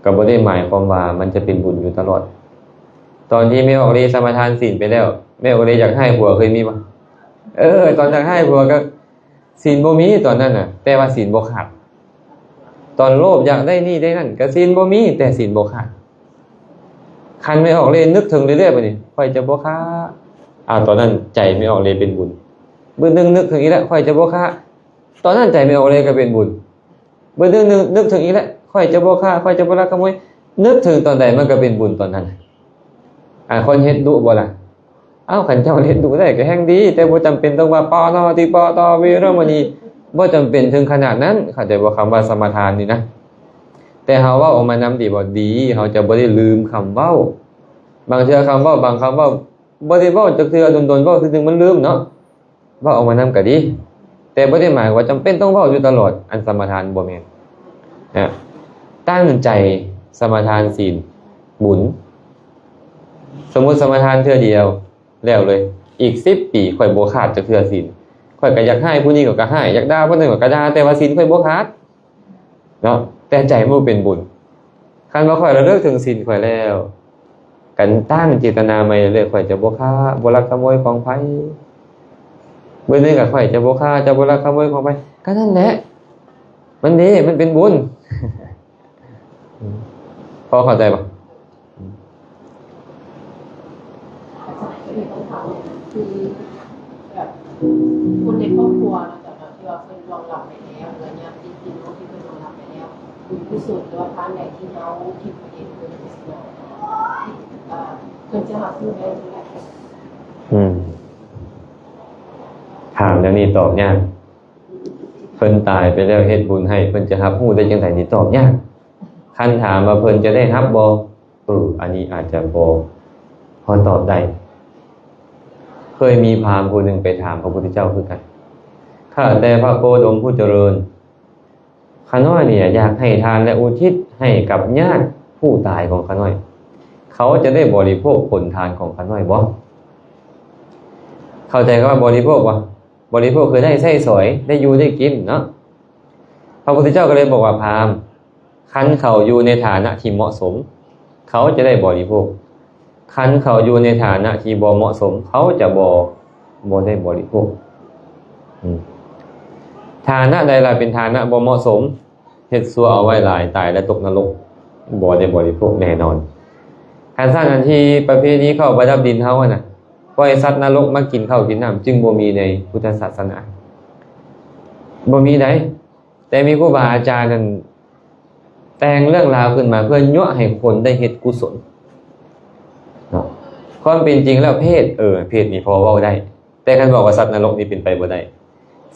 ก็บ่ได้หมายความว่ามันจะเป็นบุญอยู่ตลอดตอนที่ไม่ออกเลยสมทานศีลไปแล้วไม่ออกเลยอยากให้ผัวเคยมีบ่ตอนอยากให้ผัวก็ศีลบ่มีตอนนั้นน่ะแต่ว่าศีลบ่ขาดตอนโลภอยากได้นี่ได้นั่นก็ศีลบ่มีแต่ศีลบ่ขาดคันไม่ออกเลยนึกถึงเรื่อยๆบัดนี้ค่อยจะบ่ค้าตอนนั้นใจไม่ออกเลยเป็นบุญมื้อนึงนึกถึงอีกแล้วค่อยจะบ่ค้าตอนนั้นใจไม่ออกเลยก็เป็นบุญมื้อนึงนึกถึงอีกแล้วค่อยจะบ่ค้าค่อยจะบ่ลักขโมยนึกถึงตอนใดมันก็เป็นบุญตอนนั้นคนเฮ็ดดุบ่ล่ะคันเจ้าเฮ็ดดุได้ก็แฮ่งดีแต่บ่จำเป็นต้องว่าปนติปตเวรมณีบ่จำเป็นถึงขนาดนั้นเข้าใจบ่คำว่าสมทานนี่นะแต่เฮาเว้าออกมานำดีบ่ดีเฮาจะบ่ได้ลืมคำเว้าบางเทื่อคำเว้าบางคำเว้าบ่ได้เว้าจักเทื่อโดนๆเว้าซื่อๆมันลืมเนาะเว้าออกมานำก็ดีแต่บ่ได้หมายว่าจำเป็นต้องเว้าอยู่ตลอดอันสมทานบ่แม่นตั้งใจสมทานศีลบุญสมมุติสมทานเทื่อเดียวแล้วเลยอีก10 ปีค่อยบ่ขาดจักเทื่อศีลค่อยก็อยากให้ผู้นี้ก็ให้อยากด่าผู้นึงก็ด่าแต่ว่าศีลค่อยบ่ขาดเนาะแต่ใจบ่เป็นบุญคันว่าค่อยระลึกถึงศีลค่อยแล้วกันตั้งเจตนาใหม่เลยค่อยจะบ่ฆ่าบ่ลักขโมยของไผเบิ่งนึงก็ค่อยจะบ่ฆ่าจะบ่ลักขโมยของไผก็นั่นแหละมันดีมันเป็นบุญพอเข้าใจบ่คือแบบคนในครอบครัวนะแต่แบบที่ว่าเคยลองหลับไปแล้วอะไรเงี้ยจริงๆเขาที่เคยลองหลับไปแล้วคือที่สุดหรือว่าทานไหนที่เขาคิดไปเองคือที่สุดเพื่อจะหาซื้อได้ที่ไหนถามอย่างนี้ตอบยากเพิ่นตายไปแล้วเฮ็ดบุญให้เพิ่นจะรับรู้ได้จังได๋นี่ตอบยากคันถามว่าเพิ่นจะได้รับบ่อันนี้อาจจะบ่พอตอบได้เคยมีพราหมณ์ผู้หนึ่งไปถามพระพุทธเจ้าคือกันข้าแต่พระโคดมผู้เจริญข้าน้อยเนี่ยอยากให้ทานและอุทิศให้กับญาติผู้ตายของข้าน้อยเขาจะได้บริโภคผลทานของข้าน้อยบ่เข้าใจคำว่าบริโภคบ่บริโภคคือได้ใช้สอยได้อยู่ได้กินเนาะพระพุทธเจ้าก็เลยบอกว่าพราหมณ์คันเขาอยู่ในฐานะที่เหมาะสมเขาจะได้บริโภคคันเขาอยู่ในฐานะที่บ่เหมาะสมเขาจะบ่ได้บริโภคฐานะใดล่ะเป็นฐานะบ่เหมาะสมเฮ็ดชั่วเอาไว้หลายตายและตกนรกบ่ได้บริโภคแน่นอนคันสร้างอันที่ประเพณีเข้าประดับดินเฮาน่ะปล่อยสัตว์นรกมากินข้าวกินน้ำจึงบ่มีในพุทธศาสนาบ่มีใดแต่มีครูบาอาจารย์นั้นแต่งเรื่องราวขึ้นมาเพื่อยั่วให้คนได้เฮ็ดกุศลความเป็นจริงแล้วเพศนี่พอเว้าได้แต่คันบอกว่าสัตว์นรกนี่เป็นไปบ่ได้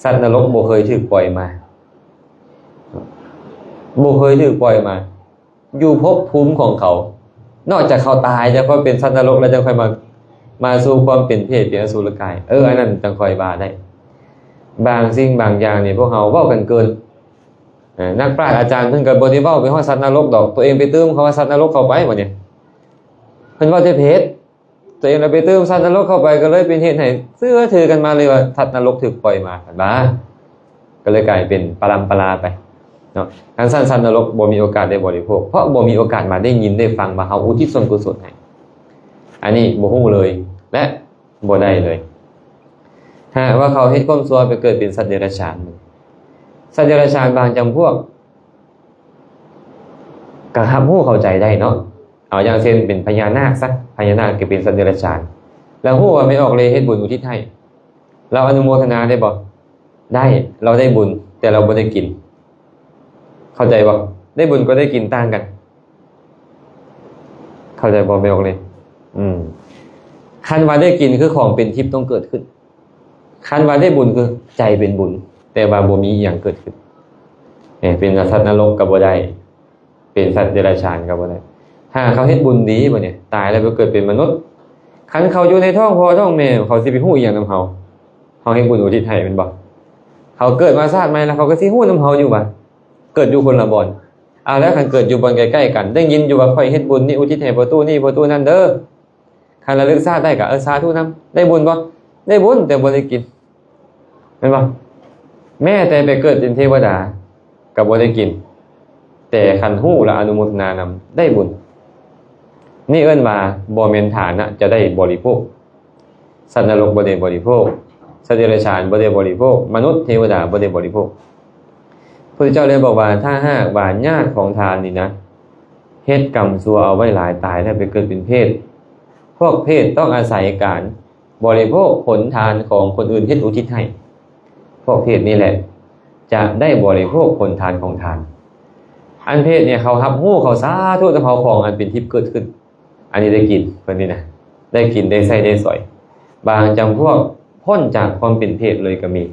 สัตว์นรกบ่เคยถูกปล่อยมาอยู่ภพภูมิของเขานอกจากเขาตายจะค่อยเป็นสัตว์นรกแล้วจะค่อยมาสู่ความเป็นเพศเป็นอสุรกายอันนั้นจังค่อยว่าได้ บางสิ่งบางอย่างนี่พวกเราเว้ากันเกินนักปราชญ์อาจารย์เพิ่นก็บ่ได้เว้าไปฮอดสัตว์นรกดอกตัวเองไปตื้มเขาว่าสัตว์นรกเข้าไปบ่เนี่ยเพิ่นเว้าแต่เพศตัวเองไปตื้มสัตว์นรกเข้าไปก็เลยเป็นเหตุให้เชื่อถือกันมาเลยว่าสัตว์นรกถูกปล่อยมากันบ้าก็เลยกลายเป็นปรัมปราไปเนาะทั้งสัตว์นรกบ่มีโอกาสได้บริโภคเพราะบ่มีโอกาสมาได้ยินได้ฟังมาเฮาอุทิศส่วนกุศลให้อันนี้บ่ฮู้เลยและบ่ได้เลยถ้าว่าเขาเฮ็ดความชั่วไปเกิดเป็นสัตว์เดรัจฉานสัตว์เดรัจฉานบางจำพวกก็รับรู้เข้าใจได้เนาะเอาอย่างเช่นเป็นพญานาคซะพญานาคก็เป็นสัตว์เดรัจฉานแล้วฮู้ว่าไม่ออกเลยเฮ็ดบุญอุทิศให้เราอนุโมทนาได้บ่ได้เราได้บุญแต่เราบ่ได้กินเข้าใจบ่ได้บุญก็ได้กินต่างกันเข้าใจบ่ไม่ออกเลยคันว่าได้กินคือของเป็นทิพย์ต้องเกิดขึ้นคันว่าได้บุญคือใจเป็นบุญแต่ว่าบ่มีอย่างเกิดขึ้นเป็นสัตว์นรกก็บ่ได้เป็นสัตว์เดรัจฉานก็บ่ได้ถ้าเขาเฮ็ดบุญดีบ่เนี่ยตายแล้วไปเกิดเป็นมนุษย์คันเขาอยู่ในท้องพ่อท้องแม่เขาสิไปฮู้อีหยังนำเฮาเฮ็ดบุญอุทิศให้แม่นบ่เขาเกิดมาชาติใหม่แล้วเขาก็สิฮู้นำเฮาอยู่ว่าเกิดอยู่คนละบ่อนแล้วคันเกิดอยู่บ่อนใกล้ๆกันได้ยินอยู่ว่าค่อยเฮ็ดบุญนี่อุทิศให้ประตูนี้ประตูนั้นเด้อคันระลึกชาติได้ก็สาธุนำได้บุญบ่ได้บุญแต่บ่ได้กินแม่นบ่แม้แต่ไปเกิดเป็นเทวดาก็บ่ได้กินแต่คันฮู้และอนุโมทนานำได้บุญนี่เอิ้นว่าบ่แม่นฐานะจะได้บริโภคสัตว์นรกบ่ได้บริโภคสัตว์เดรัจฉานบ่ได้บริโภคมนุษย์เทวดาบ่ได้บริโภคพระพุทธเจ้าเลยบอกว่าถ้าหากว่าญาติของทานนี่นะเฮ็ดกรรมชั่วเอาไว้หลายตายแล้วไปเกิดเป็นเพศพวกเพศต้องอาศัยการบริโภคผลทานของคนอื่นเฮ็ดอุทิศให้พวกเพศนี่แหละจะได้บริโภคผลทานของทานอันเพศเนี่ยเขารับรู้เขาสาธุแต่เขาของอันเป็นทิพย์เกิดขึ้นอันนี้ได้กินเพิ่นนี่นะได้กินได้ใช้ได้สอยบางจำพวกพ้นจากความเป็นเพศเลยก็มี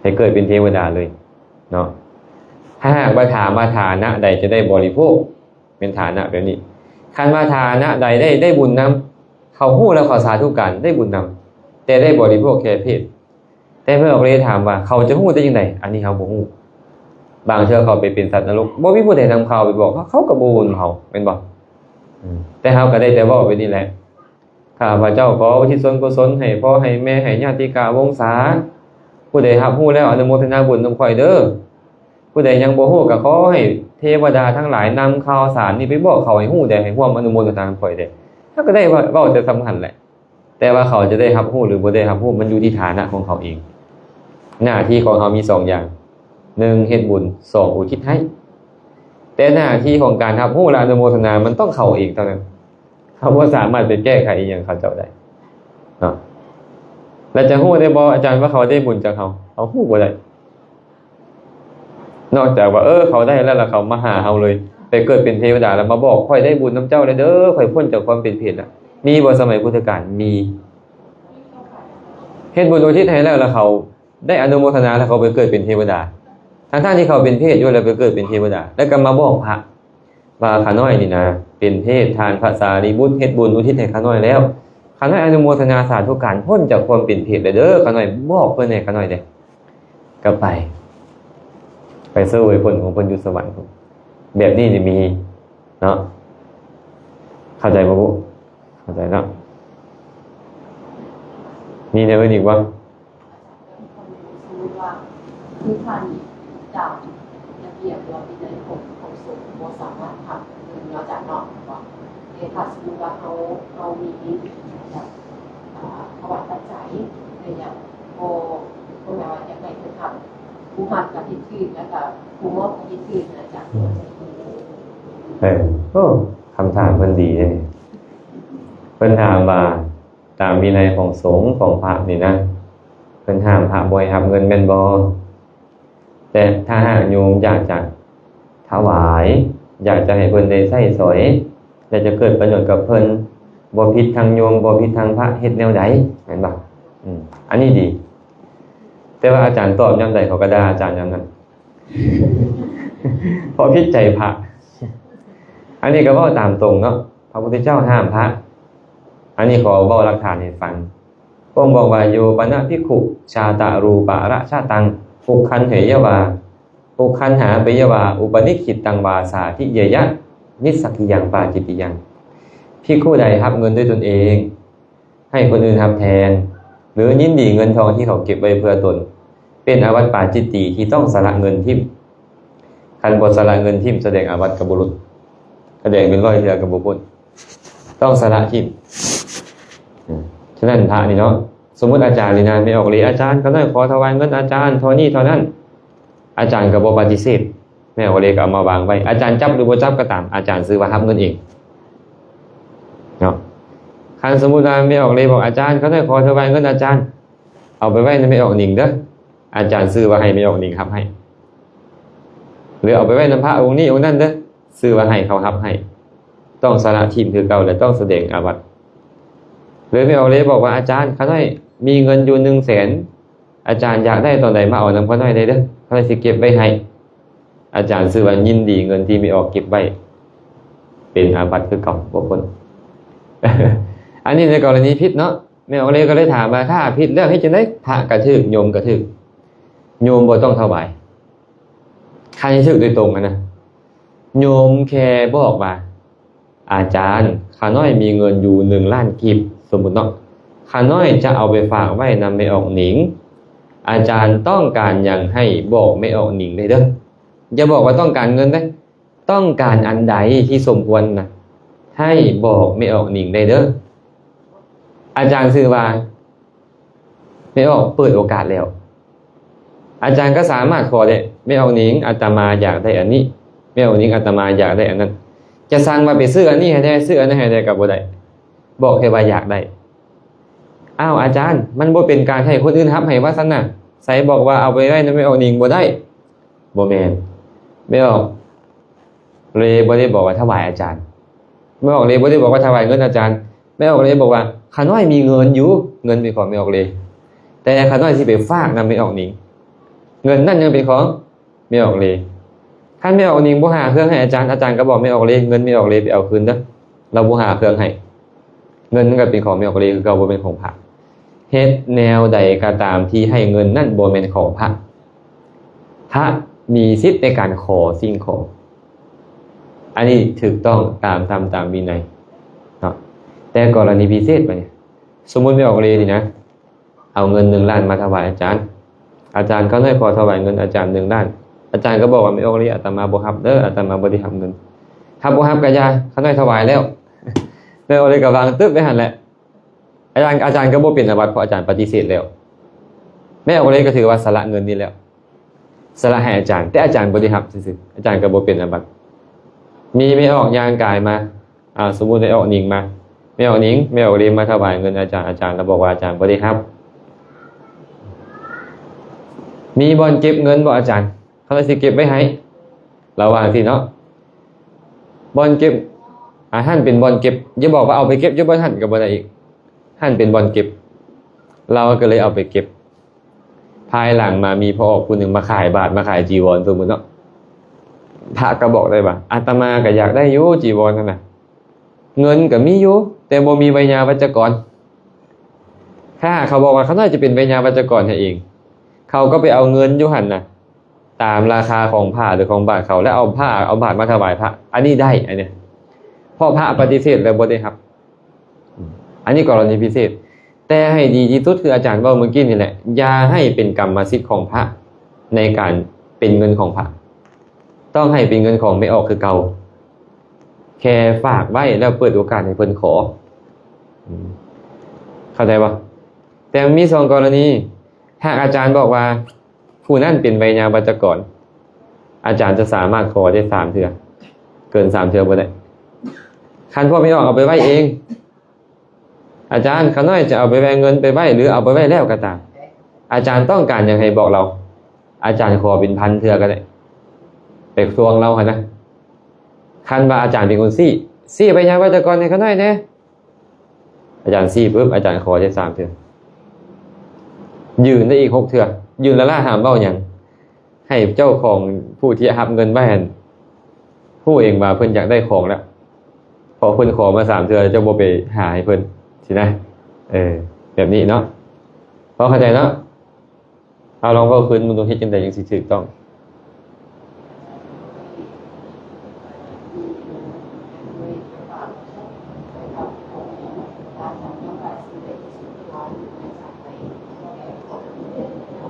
ให้เกิดเป็นเทวดาเลยเนาะถ้าหากว่าถามว่าฐานะใดจะได้บริโภคเป็นฐานะแบบนี้คันว่าฐานะใดได้บุญนำเขาฮู้แล้วเขาสาธุกันได้บุญนำแต่ได้บริโภคแค่เพศแต่เมื่อออกเลยถามว่าเขาจะฮู้ได้จังไดอันนี้เขาบ่ฮู้บางเทื่อเขาไปเป็นสัตว์นรกบ่มีผู้ใดนำเขาไปบอกเขาก็บ่บุญเขาแม่นบ่แต่เฮาก็ได้แต่เว้าไปนี่แหละข้าพเจ้าขออุทิศส่วนกุศลให้พ่อให้แม่ให้ญาติกาวงศาผู้ใดรับรู้แล้วอนุโมทนาบุญนำข่อยเด้อผู้ใดยังบ่ฮู้ก็ขอให้เทวดาทั้งหลายนำข่าวสารนี้ไปบอกเขาให้ฮู้ได้ให้ร่วมอนุโมทนาข่อยได้ถ้าก็ได้เว้าแต่สำคัญแหละแต่ว่าเขาจะได้รับรู้หรือบ่ได้รับรู้มันอยู่ที่ฐานะของเขาเองหน้าที่ของเขามี2อย่าง1เฮ็ดบุญ2อุทิศให้แต่หน้าที่ของการรับรู้และอนุโมทนามันต้องเขาเองเท่านั้นเขาบ่สามารถไปแก้ไขอีหยังเขาเจ้าได้เนาะแล้วจะฮู้ได้บ่อาจารย์ว่าเขาได้บุญจากเขาฮู้บ่ได้นอกจากว่าเขาได้แล้วเขามาหาเฮาเลยไปเกิดเป็นเทวดาแล้วมาบอกค่อยได้บุญนำเจ้าเลยเด้อค่อยพ้นจากความเป็นเพศน่ะมีบ่สมัยพุทธกาลมีเฮ็ดบุญอุทิศให้แล้วเขาได้อนุโมทนาแล้วเขาไปเกิดเป็นเทวดาทั้งที่เขาเป็นเพศอยู่แล้วไปเกิดเป็นเทวดาแล้วก็มาบอกพระว่าข้าน้อยนี่นะเป็นเพศทานพระสารีบุตรเฮ็ดบุญอุทิศให้ข้าน้อยแล้วข้าน้อยอนุโมทนาสาธุการพ้นจากความเป็นเพศเด้อข้าน้อยบอกเพิ่นให้ข้าน้อยเด้ก็ไปเสวยผลของเพิ่นอยู่สวรรค์แบบนี้นี่มีเนาะเข้าใจบ่บุ๊เข้าใจเนาะมีแนวอื่นอีกบ่คือท่านจากระเบียบเราในของสงฆ์บ่สามารถทำคือเราจะเนาะว่าถ้าสมมุติว่าเขามีแบบประวัติปัจจัยอย่างพอแม่ว่าอยากให้คือทำผู้หัดกับที่ชื่อแล้วก็ผู้มอบกับที่ชื่อนะจ๊ะคำถามเพิ่นดีเลยเพิ่นถามว่าตามวินัยของสงฆ์ของพระนี่นะเพิ่นห้ามพระบ่ให้รับเงินแม่นบ่แต่ถ้าหากโยมอยากจะถวายอยากจะให้เพิ่นได้ใช้สอยอยากจะเกิดประโยชน์กับเพิ่นบ่ผิดทางโยมบ่ผิดทางพระเฮ็ดแนวใดแม่นบ่อันนี้ดีแต่ว่าอาจารย์ตอบยามใดเขาก็ด่าอาจารย์ยามนั้น เพราะผิดใจพระอันนี้ก็เว้าตามตรงเนาะพระพุทธเจ้าห้ามพระอันนี้ขอเว้าหลักฐานให้ฟัง พระองค์บอกว่าโยปนะภิกขุชาตารูปะระชาตังปุคคันเหยวาปุคคันหาเปยวาอุปนิคิตตังวาสาทิเยยะนิสสกิยังปาจิตติยังภิกขุใดรับเงินด้วยตนเองให้คนอื่นรับแทนหรือยินดีเงินทองที่เขาเก็บไว้เพื่อตนเป็นอาวัตปาจิตติที่ต้องสละเงินทิ่มคันบ่สละเงินทิ่มแสดงอาวัตกับบุรุษแสดงเป็นร้อยเทื่อกับบุคคลต้องสละทิ่มฉะนั้นพระนี่เนาะสมมุติอาจารย์นี่นะไม่ออกเลยอาจารย์ก็ได้ขอถวายเงินอาจารย์เท่านี้เท่านั้นอาจารย์ก็บ่ปฏิเสธไม่ออกเลยก็เอามาวางไว้อาจารย์จับหรือบ่จับก็ตามอาจารย์ซื้อว่ารับเงินเองเนาะคันสมมุติว่าไม่ออกเลยบอกอาจารย์ก็ได้ขอถวายเงินอาจารย์เอาไปไว้ในไม่ออกหนิงเด้ออาจารย์ซื้อว่าให้ไม่ออกหนิงรับให้หรือเอาไปไว้ในพระองค์นี้องค์นั้นเด้อซื้อว่าให้เขารับให้ต้องสละทิ่มคือเก่าและต้องแสดงอาวัตหรือไม่ออกเลยบอกว่าอาจารย์ข้าน้อยมีเงินอยู่100,000อาจารย์อยากได้ตอนไหนมาเอานำข้าน้อยได้เด้อข้าน้อยสิเก็บไว้ให้อาจารย์ซื้อว่ายินดีเงินที่ไม่ออกเก็บไว้เป็นอาบัติคือเก่าบ่พ้น อันนี้ในกรณีผิดเนาะไม่ออกเลยก็เลยถามว่าถ้าผิดแล้วให้จังได๋พระกระทึกโยมกระทึกโยมบ่ต้องถวายใครทึกโดยตรงนะโยมแค่บอกว่าอาจารย์ข้าน้อยมีเงินอยู่1ล้านกีบสมมุติเนาะข้าน้อยจะเอาไปฝากไว้นำไม่ออกหนิงอาจารย์ต้องการอย่างให้บอกไม่ออกหนิงได้เด้ออย่าบอกว่าต้องการเงินเด้อต้องการอันใดที่สมควรนะให้บอกไม่ออกหนิงได้เด้ออาจารย์ซื้อว่าไม่ออกเปิดโอกาสแล้วอาจารย์ก็สามารถขอได้ไม่ออกหนิงอาตมาอยากได้อันนี้ไม่ออกหนิงอาตมาอยากได้อันนั้นจะสั่งมาไปซื้ออันนี้ให้ได้ซื้ออันนั้นให้ได้ก็บ่ได้บอกแค่ว่าอยากได้อ้าวอาจารย์มันบ่เป็นการให้คนอื่นรับให้ว่าซั่นน่ะใส่บอกว่าเอาไปไว้นำไม่ออกหนิงบ่ได้บ่แม่นไม่ออกเลยบ่ได้บอกว่าถวายอาจารย์ไม่ออกเลยบ่ได้บอกว่าถวายเงินอาจารย์ไม่ออกเลยบอกว่าข้าน้อยมีเงินอยู่เงินเป็นของไม่ออกเลยแต่ข้าน้อยสิไปฝากนำไม่ออกหนิงเงินนั่นยังเป็นของไม่ออกเลยคันไม่ออกหนิงบ่หาเครื่องให้อาจารย์อาจารย์ก็บอกไม่ออกเลยเงินไม่ออกเลยไปเอาคืนเด้อเราบ่หาเครื่องให้เงินนั่นก็เป็นของไม่ออกเลยคือเก่าบ่เป็นของพระเฮ็ดแนวใดก็ตามที่ให้เงินนั่นบ่แม่นของพระพระมีสิทธิ์ในการขอสิ่งของอันนี้ถูกต้องตามวินัยเนาะแต่กรณีพิเศษไปเนี่ยสมมุติไม่ออกเลยนี่นะเอาเงิน1ล้านมาถวายอาจารย์เขาได้ขอถวายเงินอาจารย์1ล้านอาจารย์ก็บอกว่าไม่ออกเลยอาตมาบ่รับเด้ออาตมาบ่ได้รับเงินถ้าบ่รับก็อย่าเขาได้ถวายแล้วไม่ออกเลยก็วางตึ๊บไว้หั่นแหละอาจารย์ก็บ่เป็นอาบัติเพราะอาจารย์ปฏิเสธแล้วไม่ออกเลยก็ถือว่าสละเงินนี่แล้วสละให้อาจารย์แต่อาจารย์บ่ได้รับซื่อๆอาจารย์ก็บ่เป็นอาบัติมีไม่ออกยางกายมาสมมุติได้ออกหนิงมาไม่ออกหนิงไม่ออกเรียนมาถวายเงินอาจารย์แล้วบอกว่าอาจารย์บ่ได้รับมีบ่อนเก็บเงินบ่อาจารย์เขาเลยสิเก็บไว้ให้ระวังสิเนาะบ่อนเก็บท่านเป็นบ่อนเก็บอย่าบอกว่าเอาไปเก็บอยู่บ่ท่านก็บ่ได้อีกท่านเป็นบ่อนเก็บเราก็เลยเอาไปเก็บภายหลังมามีพ่อออกคนนึงมาขายบาทมาขายจีวรสมมุติเนาะพระก็บอกได้ว่าอาตมาก็อยากได้อยู่จีวรนั่นน่ะเงินก็มีอยู่แต่บ่มีไวยาวัจกรถ้าเขาบอกว่าเขาน่าจะเป็นไวยาวัจกรให้เองเขาก็ไปเอาเงินอยู่หั่นน่ะตามราคาของผ้าหรือของบาทเขาแล้วเอาบาทมาถวายพระอันนี้ได้อันเนี้ยเพราะพระปฏิเสธแล้วบ่ได้ครับอันนี้กรณีพิเศษแต่ให้ดีที่สุดคืออาจารย์ว่าเมื่อกี้นี่แหละอย่าให้เป็นกรรมสิทธิ์ของพระในการเป็นเงินของพระต้องให้เป็นเงินของไม่ออกคือเก่าแค่ฝากไว้แล้วเปิดโอกาสให้เพิ่นขอเข้าใจป่ะแต่มี2กรณีถ้าอาจารย์บอกว่าผู้นั้นเป็นไวยาวัจกรอาจารย์จะสามารถขอได้3เทื่อเกิน3เทื่อบ่ได้คันพ่อไม่ออกเอาไปไว้เองอาจารย์เขาน้อยจะเอาไปแบ่งเงินไปไว้หรือเอาไปไว้แล้วก็ตามอาจารย์ต้องการอย่างไรบอกเราอาจารย์ขอเป็นพันเทื่อก็ได้ไปทวงเรานะคันว่าอาจารย์เป็นคนซี่ไปยังวัจกรให้เขาน้อยแน่อาจารย์ซี่ปุ๊บอาจารย์ขอได้3เทื่อยืนได้อีก6เทื่อยืนละล่าหามเว้าหยังให้เจ้าของผู้ที่รับเงินไว้หั่นผู้เองว่าเพิ่นอยากได้ของแล้วพอเพิ่นขอมา3เทื่อเจ้าบ่ไปหาให้เพิ่นสินะแบบนี้เนาะ พอเข้าใจเนาะเอาลองก็คืนมึงต้องเฮ็ดจังได๋จังสิถูกต้อง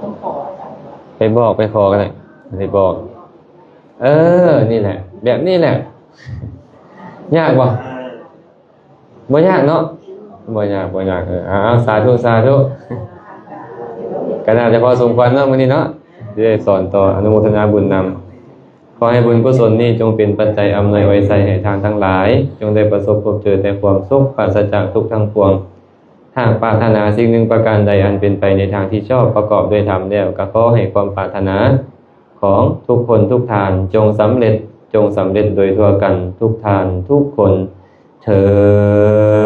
ต้องขออาจารย์ว่า ไปบอกไปขอกันเลยไปบอก นี่แหละ แบบนี้แหละ ยากบ่บ่ยากเนาะบ่ยากเอาสาธุก็น่าจะพอสมควรเนาะมื้อนี้เนาะที่ได้สอนต่ออนุโมทนาบุญนำขอให้บุญกุศลนี้จงเป็นปัจจัยอำนวยไว้ใส่ให้ทางทั้งหลาย จงได้ประสบพบเจอแต่ความสุขปราศจากทุกข์ทั้งปวงหากปรารถนาสิ่งหนึ่งประการใดอันเป็นไปในทางที่ชอบประกอบด้วยธรรมแล้วก็ขอให้ความปรารถนาของทุกคนทุกทานจงสำเร็จโดยทั่วกันทุกทานทุกคนเถิด